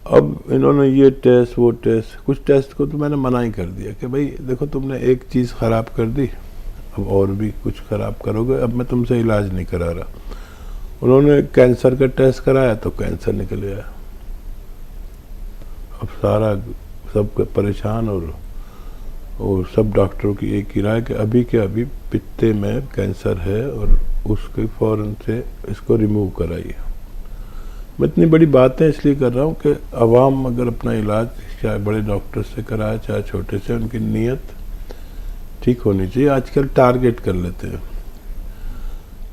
अब इन्होंने ये टेस्ट वो टेस्ट, कुछ टेस्ट को तो मैंने मना ही कर दिया कि भाई देखो तुमने एक चीज़ ख़राब कर दी, अब और भी कुछ ख़राब करोगे, अब मैं तुमसे इलाज नहीं करा रहा। उन्होंने कैंसर का टेस्ट कराया तो कैंसर निकल गया। अब सारा सब परेशान और सब डॉक्टरों की एक ही राय कि अभी के अभी पित्ते में कैंसर है और उसके फ़ौरन से इसको रिमूव कराइए। मैं इतनी बड़ी बातें इसलिए कर रहा हूँ कि आवाम अगर अपना इलाज चाहे बड़े डॉक्टर से कराए चाहे छोटे से, उनकी नीयत ठीक होनी चाहिए। आजकल टारगेट कर लेते हैं।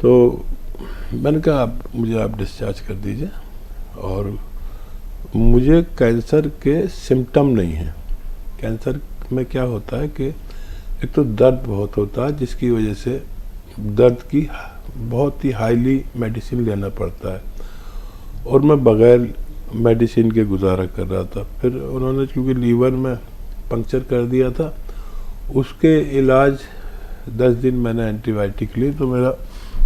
तो मैंने कहा मुझे आप डिस्चार्ज कर दीजिए और मुझे कैंसर के सिम्टम नहीं हैं। कैंसर में क्या होता है कि एक तो दर्द बहुत होता है जिसकी वजह से दर्द की बहुत ही हाईली मेडिसिन लेना पड़ता है और मैं बगैर मेडिसिन के गुजारा कर रहा था। फिर उन्होंने क्योंकि लीवर में पंक्चर कर दिया था, उसके इलाज 10 दिन मैंने एंटीबायोटिक ली तो मेरा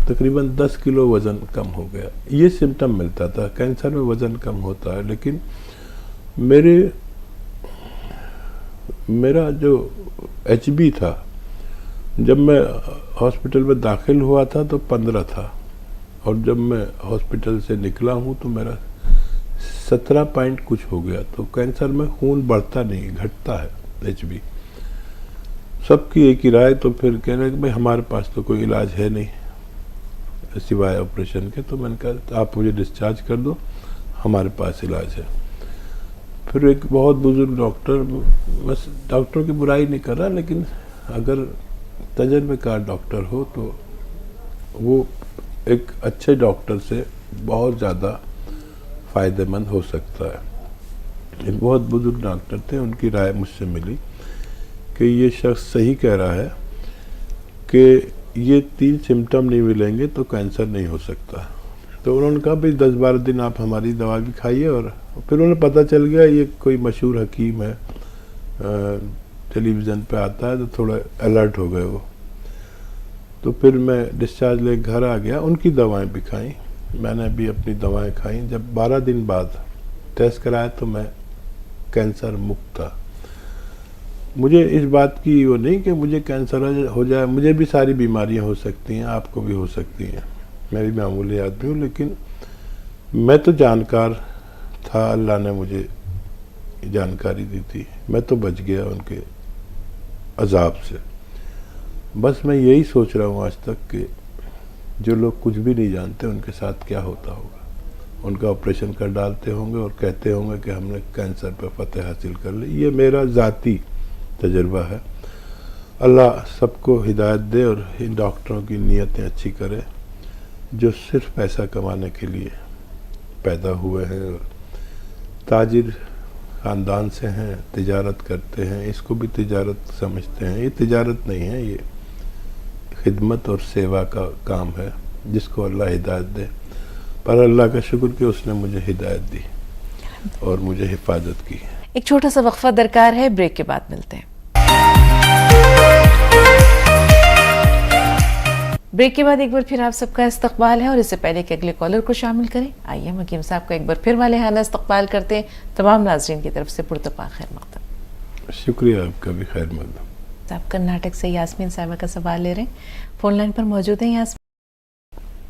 तकरीबन 10 किलो वज़न कम हो गया। ये सिम्टम मिलता था। कैंसर में वज़न कम होता है, लेकिन मेरा जो HB था, जब मैं हॉस्पिटल में दाखिल हुआ था तो 15 था और जब मैं हॉस्पिटल से निकला हूँ तो मेरा 17 पॉइंट कुछ हो गया। तो कैंसर में खून बढ़ता नहीं, घटता है HB। सबकी एक ही राय, तो फिर कह रहे कि भाई हमारे पास तो कोई इलाज है नहीं सिवाय ऑपरेशन के। तो मैंने कहा आप मुझे डिस्चार्ज कर दो, हमारे पास इलाज है। फिर एक बहुत बुजुर्ग डॉक्टर, बस डॉक्टर की बुराई नहीं कर रहा, लेकिन अगर तजर्बेकार डॉक्टर हो तो वो एक अच्छे डॉक्टर से बहुत ज़्यादा फ़ायदेमंद हो सकता है। एक बहुत बुजुर्ग डॉक्टर थे, उनकी राय मुझसे मिली कि ये शख्स सही कह रहा है कि ये 3 सिम्टम नहीं मिलेंगे तो कैंसर नहीं हो सकता। तो उन्होंने कहा भाई 10-12 दिन आप हमारी दवा भी खाइए। और फिर उन्हें पता चल गया ये कोई मशहूर हकीम है, टेलीविज़न पे आता है, तो थोड़ा अलर्ट हो गए वो। तो फिर मैं डिस्चार्ज ले घर आ गया। उनकी दवाएं भी खाई, मैंने भी अपनी दवाएं खाई। जब 12 दिन बाद टेस्ट कराया तो मैं कैंसर मुक्त था। मुझे इस बात की वो नहीं कि मुझे कैंसर हो जाए, मुझे भी सारी बीमारियां हो सकती हैं, आपको भी हो सकती हैं, मैं भी मामूली आदमी हूँ। लेकिन मैं तो जानकार था, अल्लाह ने मुझे जानकारी दी थी, मैं तो बच गया उनके अजाब से। बस मैं यही सोच रहा हूँ आज तक कि जो लोग कुछ भी नहीं जानते उनके साथ क्या होता होगा। उनका ऑपरेशन कर डालते होंगे और कहते होंगे कि हमने कैंसर पर फतेह हासिल कर ली। ये मेरा ज़ाती तजर्बा है। अल्लाह सबको हिदायत दे और इन डॉक्टरों की नीयतें अच्छी करे जो सिर्फ पैसा कमाने के लिए पैदा हुए हैं और ताजिर ख़ानदान से हैं, तिजारत करते हैं, इसको भी तिजारत समझते हैं। ये तिजारत नहीं है, ये खिदमत और सेवा का काम है जिसको अल्लाह हिदायत दे। पर अल्लाह का शुक्र कि उसने मुझे हिदायत दी और मुझे हिफाजत की। एक छोटा सा वक्फा दरकार है, ब्रेक के बाद मिलते हैं। ब्रेक के बाद एक बार फिर आप सबका इस्तकबाल है और इससे पहले कि अगले कॉलर को शामिल करें, आइए हम हकीम साहब का एक बार फिर वाले हाना इस्तकबाल करते हैं। तमाम नाज़रीन की तरफ से पुरतपा खैर मक़दम। शुक्रिया, आपका भी खैर मक़दम। साहब कर्नाटक से यास्मीन साहिबा का सवाल ले रहे हैं, फ़ोन लाइन पर मौजूद हैं यास्मीन।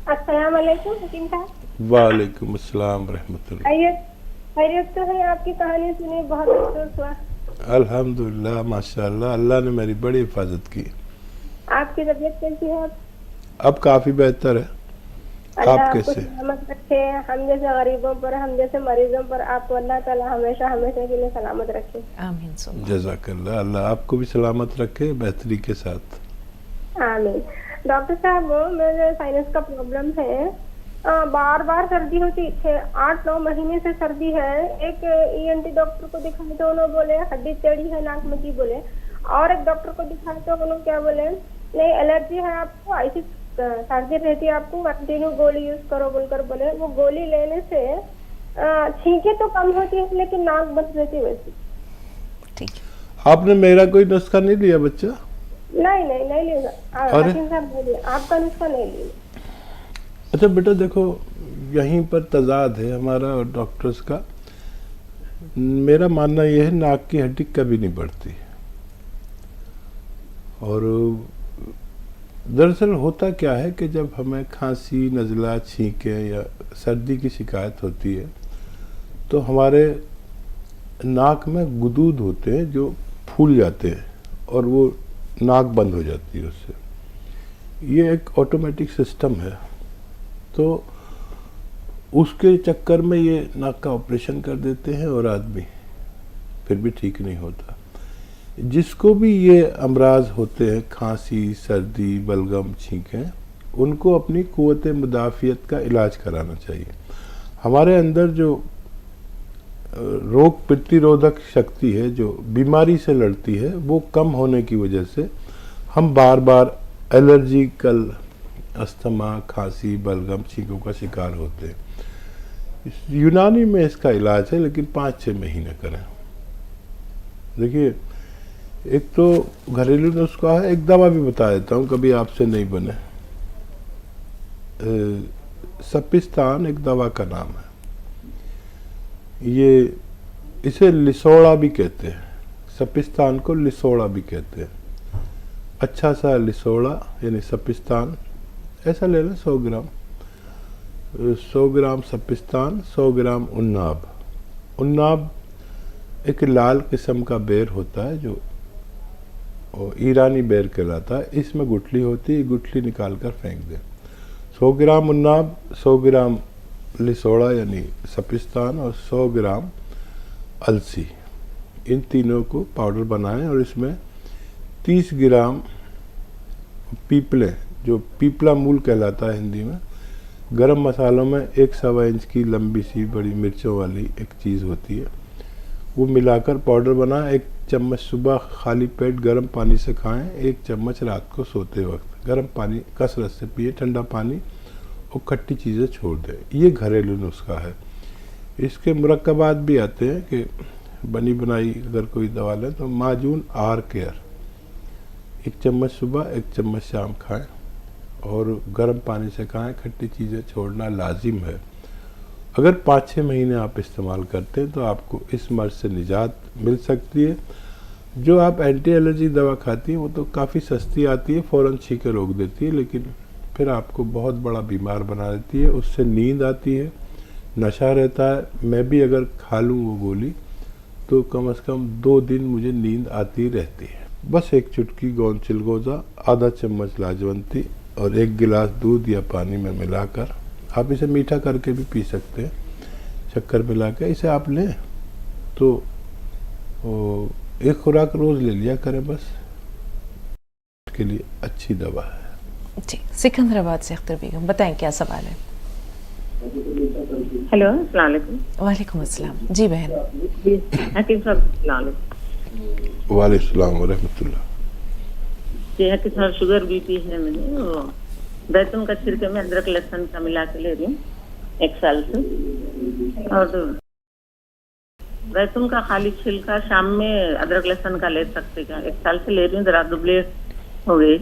अस्सलाम वालेकुम हकीम साहब। वालेकुम अस्सलाम रहमतुल्लाह। खैरियत तो है? आपकी कहानी सुनी, बहुत अफसोस हुआ। अल्हम्दुलिल्लाह, माशाअल्लाह, अल्लाह ने मेरी बड़ी हिफाजत की। आपकी तबीयत कैसी है? अब काफ़ी बेहतर है। आप कैसे? सलामत रखे हम जैसे गरीबों पर, हम जैसे मरीजों पर आपको अल्लाह ताला हमेशा हमेशा के लिए सलामत रखे। आमीन। जज़ाकल्लाह, अल्लाह आपको भी सलामत रखे बेहतरी के साथ। आमीन। डॉक्टर साहब मेरे साइनस का प्रॉब्लम है, बार बार सर्दी होती है, 8-9 महीने से सर्दी है। एक ENT डॉक्टर को दिखाए तो उन्होंने बोले हड्डी टेढ़ी है नाक में की बोले, और एक डॉक्टर को दिखाए तो उन्होंने क्या बोले, नहीं एलर्जी है आपको, ऐसी सर्दी रहती है आपको, कंटिन्यू गोली यूज करो बोलकर बोले। वो गोली लेने से छींके तो कम होती है लेकिन नाक बंद रहती है वैसी। ठीक। आपने मेरा कोई नुस्खा नहीं लिया बच्चा? नहीं लिया हकीम साहब, बोलिए आपका नुस्खा नहीं लिया। अच्छा बेटा देखो, यहीं पर तजाद है हमारा और डॉक्टर्स का। मेरा मानना यह है नाक की हड्डी कभी नहीं बढ़ती, और दरअसल होता क्या है कि जब हमें खांसी, नज़ला, छींके या सर्दी की शिकायत होती है तो हमारे नाक में गुदूद होते हैं जो फूल जाते हैं और वो नाक बंद हो जाती है उससे। ये एक ऑटोमेटिक सिस्टम है, तो उसके चक्कर में ये नाक का ऑपरेशन कर देते हैं और आदमी फिर भी ठीक नहीं होता। जिसको भी ये अमराज होते हैं, खांसी, सर्दी, बलगम, छींकें, उनको अपनी क़ुव्वत मुदाफ़ियत का इलाज कराना चाहिए। हमारे अंदर जो रोग प्रतिरोधक शक्ति है जो बीमारी से लड़ती है वो कम होने की वजह से हम बार बार एलर्जिकल अस्थमा, खांसी, बलगम, छींकों का शिकार होते हैं। यूनानी में इसका इलाज है, लेकिन 5-6 महीने करें। देखिए, एक तो घरेलू नुस्खा है, एक दवा भी बता देता हूँ, कभी आपसे नहीं बने। सपिस्तान एक दवा का नाम है। ये इसे लिसोड़ा भी कहते हैं, सपिस्तान को लिसोड़ा भी कहते हैं। अच्छा सा लिसोड़ा यानी सपिस्तान ऐसा ले लें 100 ग्राम, 100 ग्राम सपिस्तान, 100 ग्राम उन्नाब। उन्नाब एक लाल किस्म का बेर होता है जो ईरानी बेर कहलाता है। इसमें गुठली होती है, गुठली निकाल कर फेंक दें। 100 ग्राम उन्नाब, 100 ग्राम लिसोड़ा यानी सपिस्तान और 100 ग्राम अलसी, इन तीनों को पाउडर बनाएं और इसमें 30 ग्राम पीपले, जो पीपला मूल कहलाता है हिंदी में, गरम मसालों में 1 इंच की लंबी सी बड़ी मिर्चों वाली एक चीज़ होती है, वो मिलाकर पाउडर बनाएं। 1 चम्मच सुबह खाली पेट गर्म पानी से खाएं, 1 चम्मच रात को सोते वक्त। गर्म पानी कसरत से पिए, ठंडा पानी और खट्टी चीज़ें छोड़ दें। ये घरेलू नुस्खा है। इसके मुरक्कबात भी आते हैं कि बनी बनाई अगर कोई दवा लें तो माजून आर केयर 1 चम्मच सुबह 1 चम्मच शाम खाएं और गर्म पानी से खाएं। खट्टी चीज़ें छोड़ना लाजिम है। अगर 5-6 महीने आप इस्तेमाल करते हैं तो आपको इस मर्ज से निजात मिल सकती है। जो आप एंटी एलर्जी दवा खाती हैं वो तो काफ़ी सस्ती आती है, फ़ौरन छींके रोक देती है, लेकिन फिर आपको बहुत बड़ा बीमार बना देती है। उससे नींद आती है, नशा रहता है। मैं भी अगर खा लूँ वो गोली तो कम से कम 2 दिन मुझे नींद आती रहती है। बस 1 चुटकी गोंद चिलगोज़ा, आधा चम्मच लाजवंती और 1 गिलास दूध या पानी में मिलाकर, आप इसे मीठा करके भी पी सकते हैं, शक्कर मिला के इसे आप लें तो 1 खुराक रोज़ ले लिया करें, बस के लिए अच्छी दवा है। जी, सिकंदराबाद से अख्तर बेगम, बताएं क्या सवाल है? हेलो, अस्सलाम वालेकुम। वालेकुम अस्सलाम। जी बहन। हकीम साहब, अस्सलाम वालेकुम। वालेकुम सलाम व रहमतुल्लाह। जी हकीम साहब, शुगर बीपी है, मैंने वो जैतून का छिलके में अदरक लहसुन का मिला के ले रही हूँ 1 साल से, और जैतून का खाली छिलका शाम में अदरक लहसुन का ले सकते क्या? 1 साल से ले रही हूँ, जरा दुबले हो गई।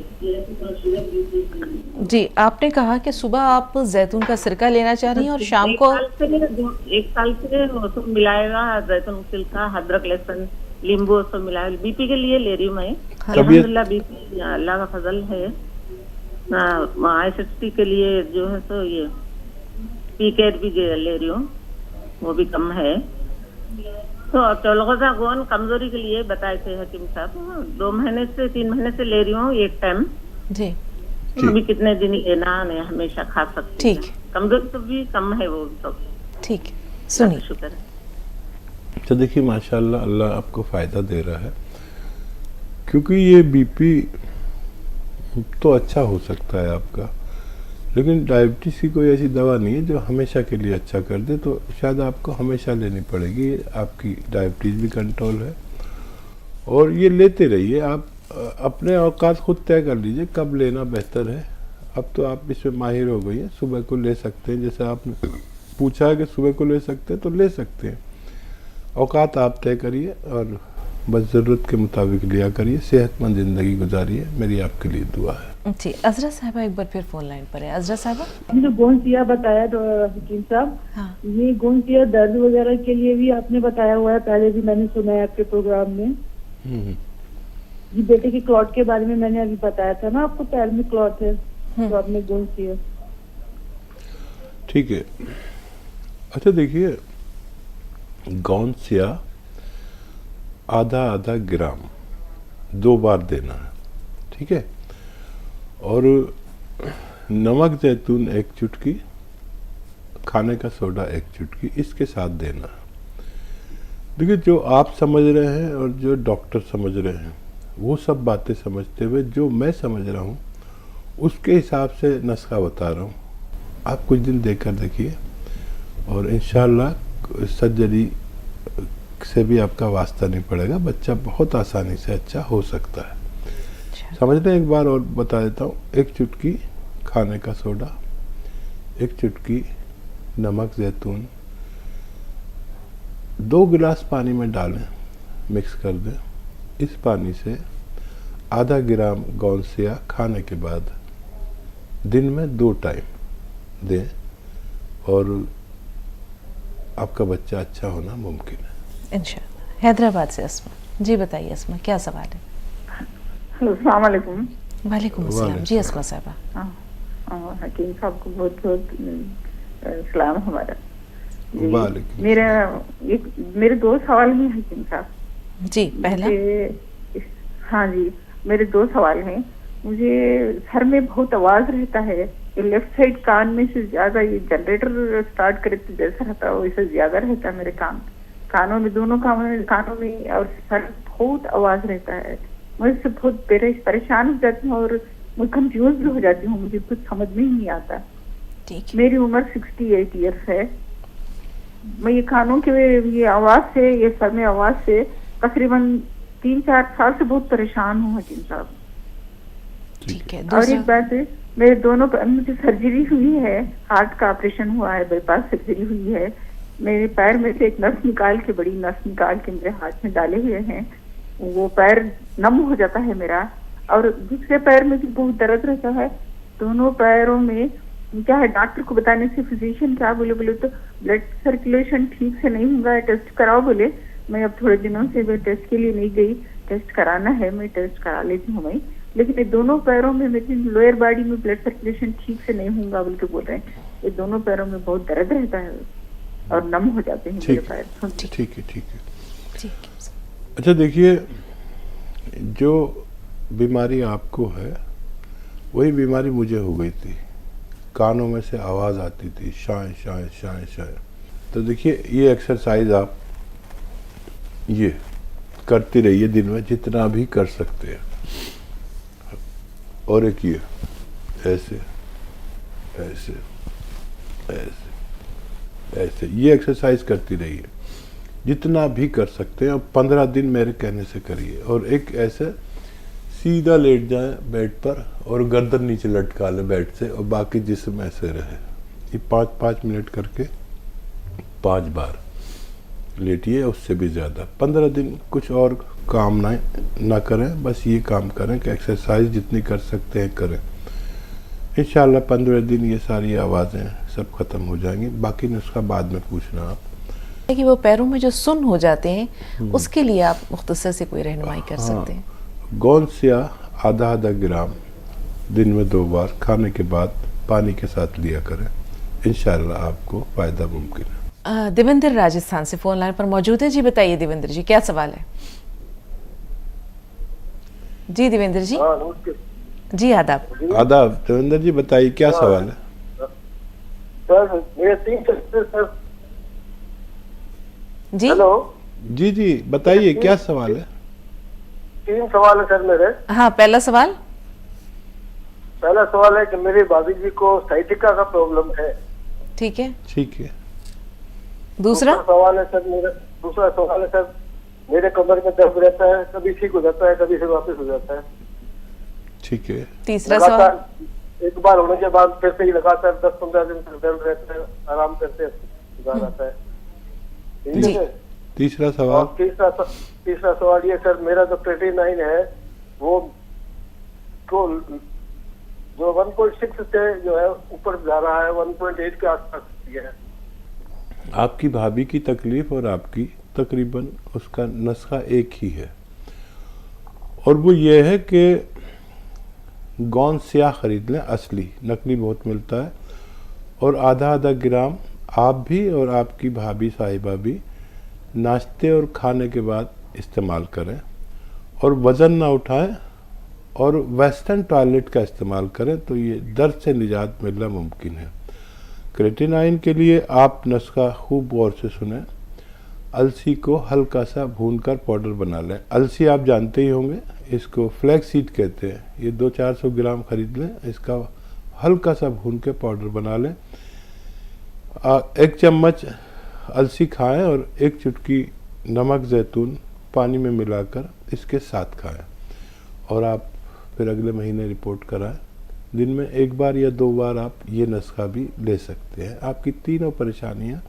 जी, आपने कहा कि सुबह आप जैतून का सिरका लेना चाह रही हैं और शाम को 1 साल से वो सब मिलाएगा, जैतून छिलका, अदरक लहसुन, नींबू सब मिलाएगा। बीपी के लिए ले रही हूँ मैं, अल्हम्दुलिल्लाह बीपी अल्लाह का फजल है। ISHT के लिए जो है तो ये पीकेट भी ले रही हूँ, वो भी कम है। तो चौलगोजा गोन कमजोरी के लिए बताए थे हकीम साहब, 2 महीने से 3 महीने से ले रही हूँ एक टाइम। जी, अभी कितने दिन लेना नहीं, हमेशा खा सकती। ठीक, कमजोरी तो भी कम है वो सब। ठीक, सुनिए। शुक्र। तो देखिए माशाल्लाह, अल्लाह आपको फ़ायदा दे रहा है, क्योंकि ये बीपी तो अच्छा हो सकता है आपका। लेकिन डायबिटीज़ की कोई ऐसी दवा नहीं है जो हमेशा के लिए अच्छा कर दे, तो शायद आपको हमेशा लेनी पड़ेगी। आपकी डायबिटीज़ भी कंट्रोल है और ये लेते रहिए। आप अपने औकात खुद तय कर लीजिए कब लेना बेहतर है। अब तो आप इसमें माहिर हो गई हैं, सुबह को ले सकते हैं, जैसे आपने पूछा है कि सुबह को ले सकते हैं तो ले सकते हैं। औकात आप तय करिए और बस ज़रूरत के मुताबिक लिया करिए, सेहतमंद ज़िंदगी गुजारिए। मेरी आपके लिए दुआ है। जी, अजरा साहबा एक बार फिर फोन लाइन पर है। अजरा साहबा, जो गोंसिया बताया तो हकीम साहब, हाँ, ये गोंसिया दर्द वगैरह के लिए भी आपने बताया हुआ है, पहले भी मैंने सुना है आपके प्रोग्राम में। ये बेटे के क्लॉट के बारे में मैंने अभी बताया था ना आपको, पैर में क्लॉट है तो आपने गोंसिया। ठीक है। अच्छा देखिए, गोंसिया आधा आधा ग्राम 2 बार देना है, ठीक है। और नमक जैतून 1 चुटकी, खाने का सोडा 1 चुटकी, इसके साथ देना है। देखिए, जो आप समझ रहे हैं और जो डॉक्टर समझ रहे हैं वो सब बातें समझते हुए जो मैं समझ रहा हूँ उसके हिसाब से नुस्खा बता रहा हूँ। आप कुछ दिन देकर देखिए और इंशाल्लाह सर्जरी से भी आपका वास्ता नहीं पड़ेगा, बच्चा बहुत आसानी से अच्छा हो सकता है। समझ लें, एक बार और बता देता हूँ। 1 चुटकी खाने का सोडा, 1 चुटकी नमक जैतून, 2 गिलास पानी में डालें, मिक्स कर दें। इस पानी से आधा ग्राम गोंसिया खाने के बाद दिन में 2 टाइम दें और आपका बच्चा अच्छा होना मुमकिन है इंशाल्लाह। हैदराबाद से अस्मा जी, बताइए अस्मा, क्या सवाल है? हेलो, अस्सलाम वालेकुम। वालेकुम अस्सलाम जी अस्मा साहबा। हकीम साहब को बहुत बहुत सलाम हमारा। मेरे 2 सवाल हैं हकीम साहब जी। पहला, हाँ जी, मेरे 2 सवाल हैं। मुझे सर में बहुत आवाज रहता है, ये लेफ्ट साइड कान में से ज्यादा, ये जनरेटर स्टार्ट करे तो जैसा रहता है वैसे ज्यादा रहता है मेरे कानों में, दोनों कानों में, और सर बहुत आवाज रहता है। मैं इससे बहुत परेशान हो जाती हूँ और मैं कंफ्यूज भी हो जाती हूँ, मुझे कुछ समझ में ही नहीं आता। मेरी उम्र 68 ईयर्स है। मैं ये कानों के ये आवाज से, ये सर में आवाज से तकरीबन 3-4 साल से बहुत परेशान हूँ हकीम साहब। ठीक है। और एक बात है, मेरे दोनों मुझे सर्जरी हुई है, हार्ट का ऑपरेशन हुआ है, बाईपास सर्जरी हुई है। मेरे पैर में से एक नस निकाल के, बड़ी नस निकाल के मेरे हाथ में डाले हुए हैं। वो पैर नम हो जाता है मेरा, और दूसरे पैर में भी बहुत दर्द रहता है। दोनों पैरों में क्या है, डॉक्टर को बताने से फिजिशियन क्या बोले तो ब्लड सर्कुलेशन ठीक से नहीं होगा, टेस्ट कराओ बोले। मैं अब थोड़े दिनों से मैं टेस्ट के लिए नहीं गई, टेस्ट कराना है, मैं टेस्ट करा लेती हूँ मैं। लेकिन ये दोनों पैरों में, मेरी लोअर बॉडी में ब्लड सर्कुलेशन ठीक से नहीं होगा बोल के बोल रहे हैं। ये दोनों पैरों में बहुत दर्द रहता है और नम हो जाते हैं मेरे पैर। ठीक है। अच्छा देखिए, जो बीमारी आपको है वही बीमारी मुझे हो गई थी। कानों में से आवाज़ आती थी, शाय शाय शाय शाय। तो देखिए, ये एक्सरसाइज आप ये करती रहिए दिन में जितना भी कर सकते हैं। और एक ये ऐसे ऐसे ऐसे ऐसे ये एक्सरसाइज करती रहिए जितना भी कर सकते हैं। और 15 दिन मेरे कहने से करिए। और एक ऐसे सीधा लेट जाए बेड पर और गर्दन नीचे लटका ले बेड से, और बाकी जिस्म ऐसे रहे। ये 5-5 मिनट करके 5 बार लेटिए, उससे भी ज़्यादा। 15 दिन कुछ और काम ना करें, बस ये काम करें कि एक्सरसाइज जितनी कर सकते हैं करें। इंशाल्लाह 15 दिन ये सारी आवाज़ें सब खत्म हो जाएंगी। बाकी नुस्खा बाद में पूछना आप। कि वो पैरों में जो सुन्न हो जाते हैं उसके लिए आप मुख्तसर से कोई रहनुमाई कर सकते हैं? गोंसिया आधा ग्राम दिन में 2 बार खाने के बाद पानी के साथ लिया करें, इंशाल्लाह आपको फ़ायदा मुमकिन है। देवेंद्र राजस्थान से फोन लाइन पर मौजूद है। जी बताइए देवेंद्र जी, क्या सवाल है? जी देवेंद्र जी। जी आदाब। देवेंद्र जी बताइए, क्या सवाल है? सर मेरे 3 सर। जी हेलो। जी बताइए, क्या सवाल है? 3 सवाल है सर मेरे। हाँ, पहला सवाल। पहला सवाल है कि मेरी भाभी जी को साइटिका का प्रॉब्लम है। ठीक है। ठीक है। दूसरा सवाल है सर मेरे कमर में दर्द रहता है, कभी ठीक हो जाता है, कभी फिर वापस हो जाता है। ठीक है। तीसरा सवाल, एक बार होने के बाद फिर से ही लगातार 10-15 दिन तक दर्द रहता है, आराम करते सुधार आता है। ठीक है। तीसरा सवाल। और तीसरा सवाल ये सर, मेरा जो क्रेटिनाइन है वो तो जो 1.6 से जो है ऊपर जा रहा है, 1.8 के आसपास है। आपकी भाभी की तकलीफ और आपकी तकरीबन उसका नुस्खा एक ही है, और वो ये है कि गोंद स्याह खरीद लें, असली, नकली बहुत मिलता है, और आधा ग्राम आप भी और आपकी भाभी साहिबा भी नाश्ते और खाने के बाद इस्तेमाल करें, और वज़न ना उठाएं और वेस्टर्न टॉयलेट का इस्तेमाल करें, तो ये दर्द से निजात मिलना मुमकिन है। क्रेटिनाइन के लिए आप नुस्खा खूब गौर से सुने। अलसी को हल्का सा भूनकर पाउडर बना लें। अलसी आप जानते ही होंगे, इसको फ्लैक्स सीड कहते हैं। ये 200-400 ग्राम खरीद लें, इसका हल्का सा भून के पाउडर बना लें। 1 चम्मच अलसी खाएं और 1 चुटकी नमक जैतून पानी में मिलाकर इसके साथ खाएं, और आप फिर अगले महीने रिपोर्ट कराएं। दिन में 1 बार या 2 बार आप ये नुस्खा भी ले सकते हैं। आपकी तीनों परेशानियां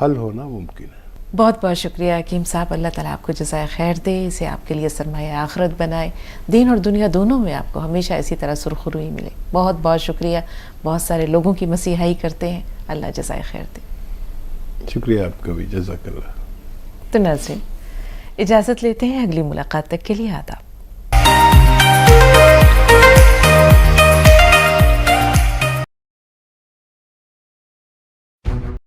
हल होना मुमकिन है। बहुत बहुत शुक्रिया हकीम साहब, अल्लाह ताला आपको जज़ाए खैर दे, इसे आपके लिए सरमाया आखिरत बनाए, दीन और दुनिया दोनों में आपको हमेशा इसी तरह सुरखरुई मिले। बहुत बहुत शुक्रिया। बहुत सारे लोगों की मसीहाई करते हैं, अल्लाह जज़ाए खैर दे। शुक्रिया आपका भी, जज़ाकल्लाह। तो नाज़रीन, इजाज़त लेते हैं, अगली मुलाकात तक के लिए आदाब।